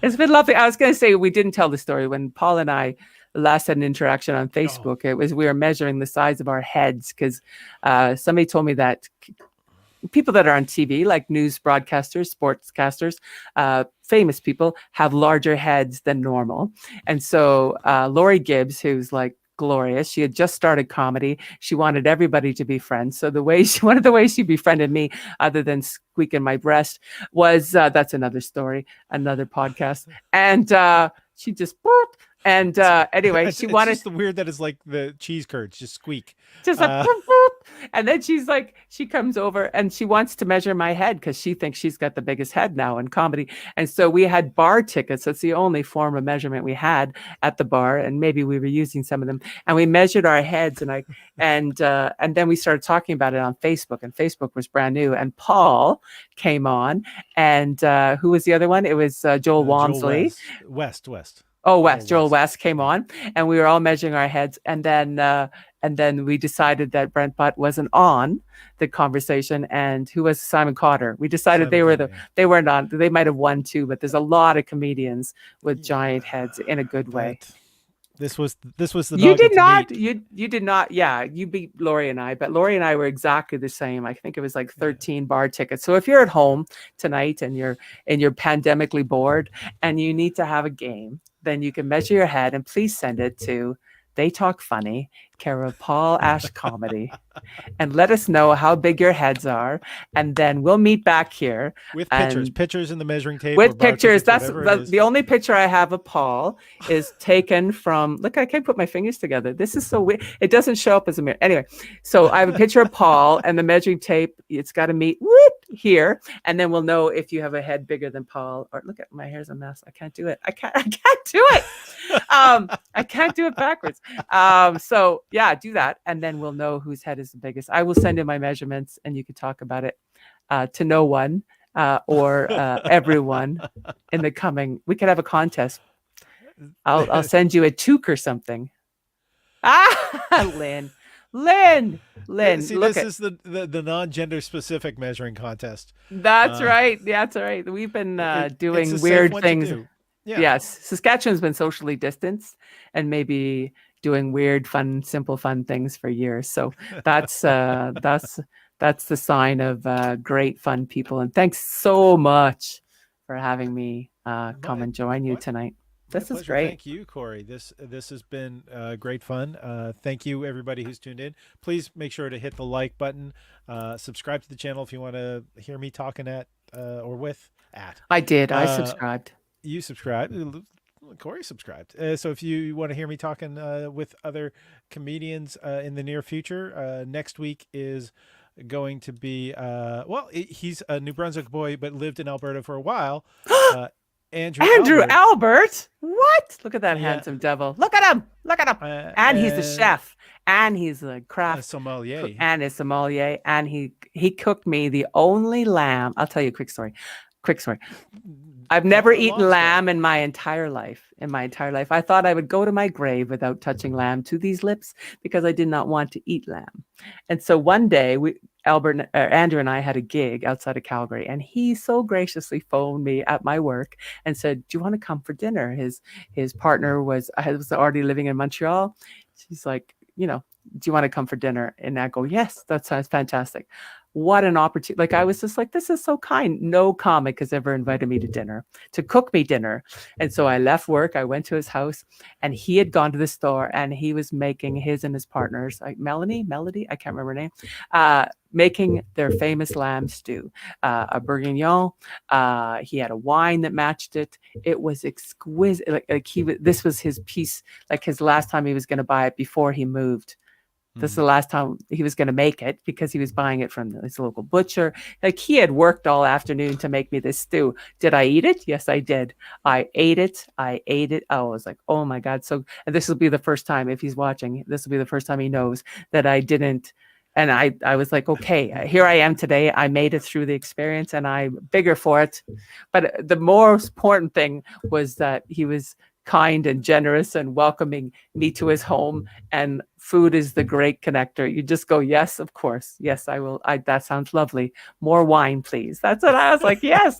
It's been lovely. I was going to say, we didn't tell the story when Paul and I last had an interaction on Facebook. It was, we were measuring the size of our heads because somebody told me that people that are on TV, like news broadcasters, sportscasters, famous people, have larger heads than normal. And so Lori Gibbs, who's like glorious, she had just started comedy. She wanted everybody to be friends. So one of the ways she befriended me, other than squeaking my breast, was that's another story, another podcast. And she just boop. And anyway, she wanted. It's just weird that it's like the cheese curds just squeak. Just like, boop, boop. And then she comes over and she wants to measure my head because she thinks she's got the biggest head now in comedy. And so we had bar tickets. That's the only form of measurement we had at the bar, and maybe we were using some of them. And we measured our heads, and then we started talking about it on Facebook. And Facebook was brand new. And Paul came on, and who was the other one? It was Joel Walmsley. West. Oh, Joel West, Joel West. West came Yeah. on, and we were all measuring our heads, and then we decided that Brent Butt wasn't on the conversation, and who was Simon Cotter. We decided Simon Carter. Yeah. they were not. They might have won too, but there's a lot of comedians with giant Yeah. heads in a good way. But this was the You dog did at the not. meet. You did not. Yeah, you beat Lori and I, but Lori and I were exactly the same. I think it was like Yeah. 13 bar tickets. So if you're at home tonight and you're pandemically bored and you need to have a game, then you can measure your head and please send it to They Talk Funny, care of Paul Ash Comedy, and let us know how big your heads are, and then we'll meet back here With and pictures in the measuring tape or with bar pictures. tickets, That's whatever it is. the only picture I have of Paul is taken from. Look, I can't put my fingers together. This is so weird. It doesn't show up as a mirror. Anyway, so I have a picture of Paul and the measuring tape. It's got to meet whoop, here, and then we'll know if you have a head bigger than Paul. Or look at my hair's a mess. I can't do it. I can't do it. I can't do it backwards. So yeah, do that, and then we'll know whose head is the biggest. I will send in my measurements, and you can talk about it to no one. Or everyone in the coming. We could have a contest. I'll send you a toque or something. Lynn. See, Look this at is the non-gender specific measuring contest. that's right. That's right. We've been doing it's a weird safe one to things. do. Yeah. Yes, Saskatchewan's been socially distanced and maybe doing weird, fun, simple, fun things for years. So that's the sign of great, fun people. And thanks so much for having me come and join you tonight. My This is pleasure. great. Thank you, Cory. This has been great fun. Thank you, everybody who's tuned in. Please make sure to hit the like button. Subscribe to the channel if you want to hear me talking at or with at. I did. I subscribed. You subscribed. Cory subscribed. So if you want to hear me talking with other comedians in the near future, next week is going to be he's a New Brunswick boy but lived in Alberta for a while. Andrew Albert. What? Look at that Yeah. handsome devil. Look at him. And he's the chef. And he's a craft sommelier. And a sommelier. And he cooked me the only lamb. I'll tell you a quick story. I've never eaten lamb in my entire life. I thought I would go to my grave without touching lamb to these lips because I did not want to eat lamb. And so one day, Andrew and I had a gig outside of Calgary, and he so graciously phoned me at my work and said, "Do you want to come for dinner?" His partner was already living in Montreal. She's like, "Do you want to come for dinner?" And I go, "Yes, that sounds fantastic." What an opportunity. Like, I was just like, this is so kind. No comic has ever invited me to dinner, to cook me dinner. And so I left work. I went to his house, and he had gone to the store, and he was making his and his partners, like Melody, I can't remember her name, making their famous lamb stew, a bourguignon. He had a wine that matched it. It was exquisite. This was his piece, like his last time he was going to buy it before he moved. This is the last time he was going to make it because he was buying it from his local butcher. Like, he had worked all afternoon to make me this stew. Did I eat it? Yes, I did. I ate it. I was like, oh my God. So, and this will be the first time, if he's watching, this will be the first time he knows that I didn't. And I was like, okay, here I am today. I made it through the experience and I'm bigger for it. But the most important thing was that he was kind and generous and welcoming me to his home. And food is the great connector. You just go, yes, of course. Yes, I will. That sounds lovely. More wine, please. That's what I was like. Yes.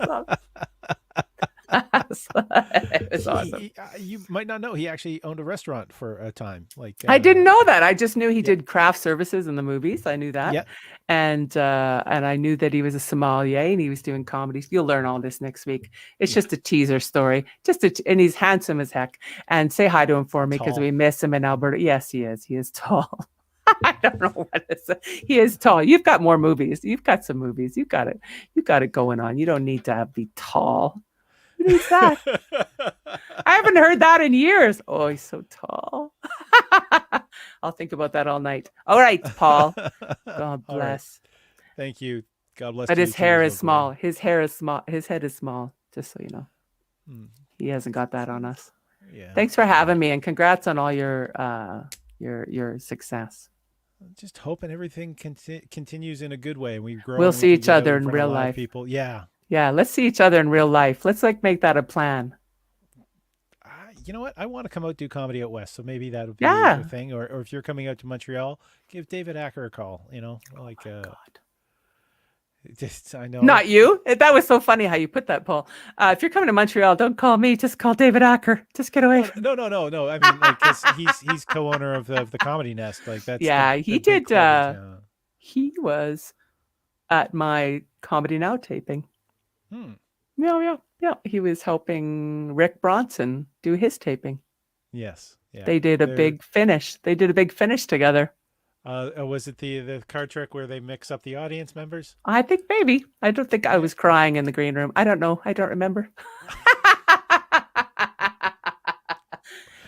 It was awesome. You might not know he actually owned a restaurant for a time. I didn't know that. I just knew he did craft services in the movies. I knew that. Yeah. And I knew that he was a sommelier and he was doing comedy. You'll learn all this next week. It's just a teaser story. And he's handsome as heck. And say hi to him for me because we miss him in Alberta. Yes, he is. He is tall. I don't know what it is. He is tall. You've got more movies. You've got some movies. You've got it. You've got it going on. You don't need to be tall. Who needs that? I haven't heard that in years. Oh, he's so tall. I'll think about that all night. All right, Paul. God bless. Right. Thank you. God bless. But his hair is small. His hair is small. His head is small. Just so you know, he hasn't got that on us. Yeah. Thanks for having me, and congrats on all your success. Just hoping everything continues in a good way. We'll see each other in real life. People, yeah. Yeah, let's see each other in real life. Let's make that a plan. you know what? I want to come out do comedy out west. So maybe that'll be your Yeah. thing. Or if you're coming out to Montreal, give David Acker a call. Like God. just I know. Not you. That was so funny how you put that, Paul. If you're coming to Montreal, don't call me. Just call David Acker. Just get away No, from me. no, no, no, no. I mean, like, cause he's co-owner of the Comedy Nest. Like, that's Yeah, the he big did. club in town. He was at my Comedy Now taping. Hmm. Yeah, yeah, yeah. He was helping Rick Bronson do his taping. Yes. Yeah. They did a There. big finish. They did a big finish together. Was it the card trick where they mix up the audience members? I think maybe. I don't think I Yeah. was crying in the green room. I don't know. I don't remember.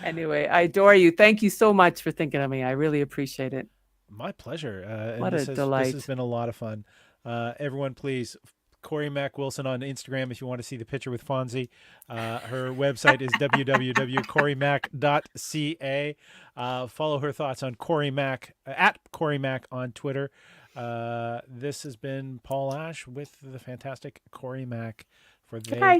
Anyway, I adore you. Thank you so much for thinking of me. I really appreciate it. My pleasure. And What a this has delight. been a lot of fun. Everyone, please. Corey Mack Wilson on Instagram if you want to see the picture with Fonzie. Her website is www.corymack.ca. Follow her thoughts on Cory Mack at Cory Mack on Twitter. This has been Paul Ash with the fantastic Cory Mack for Good They night.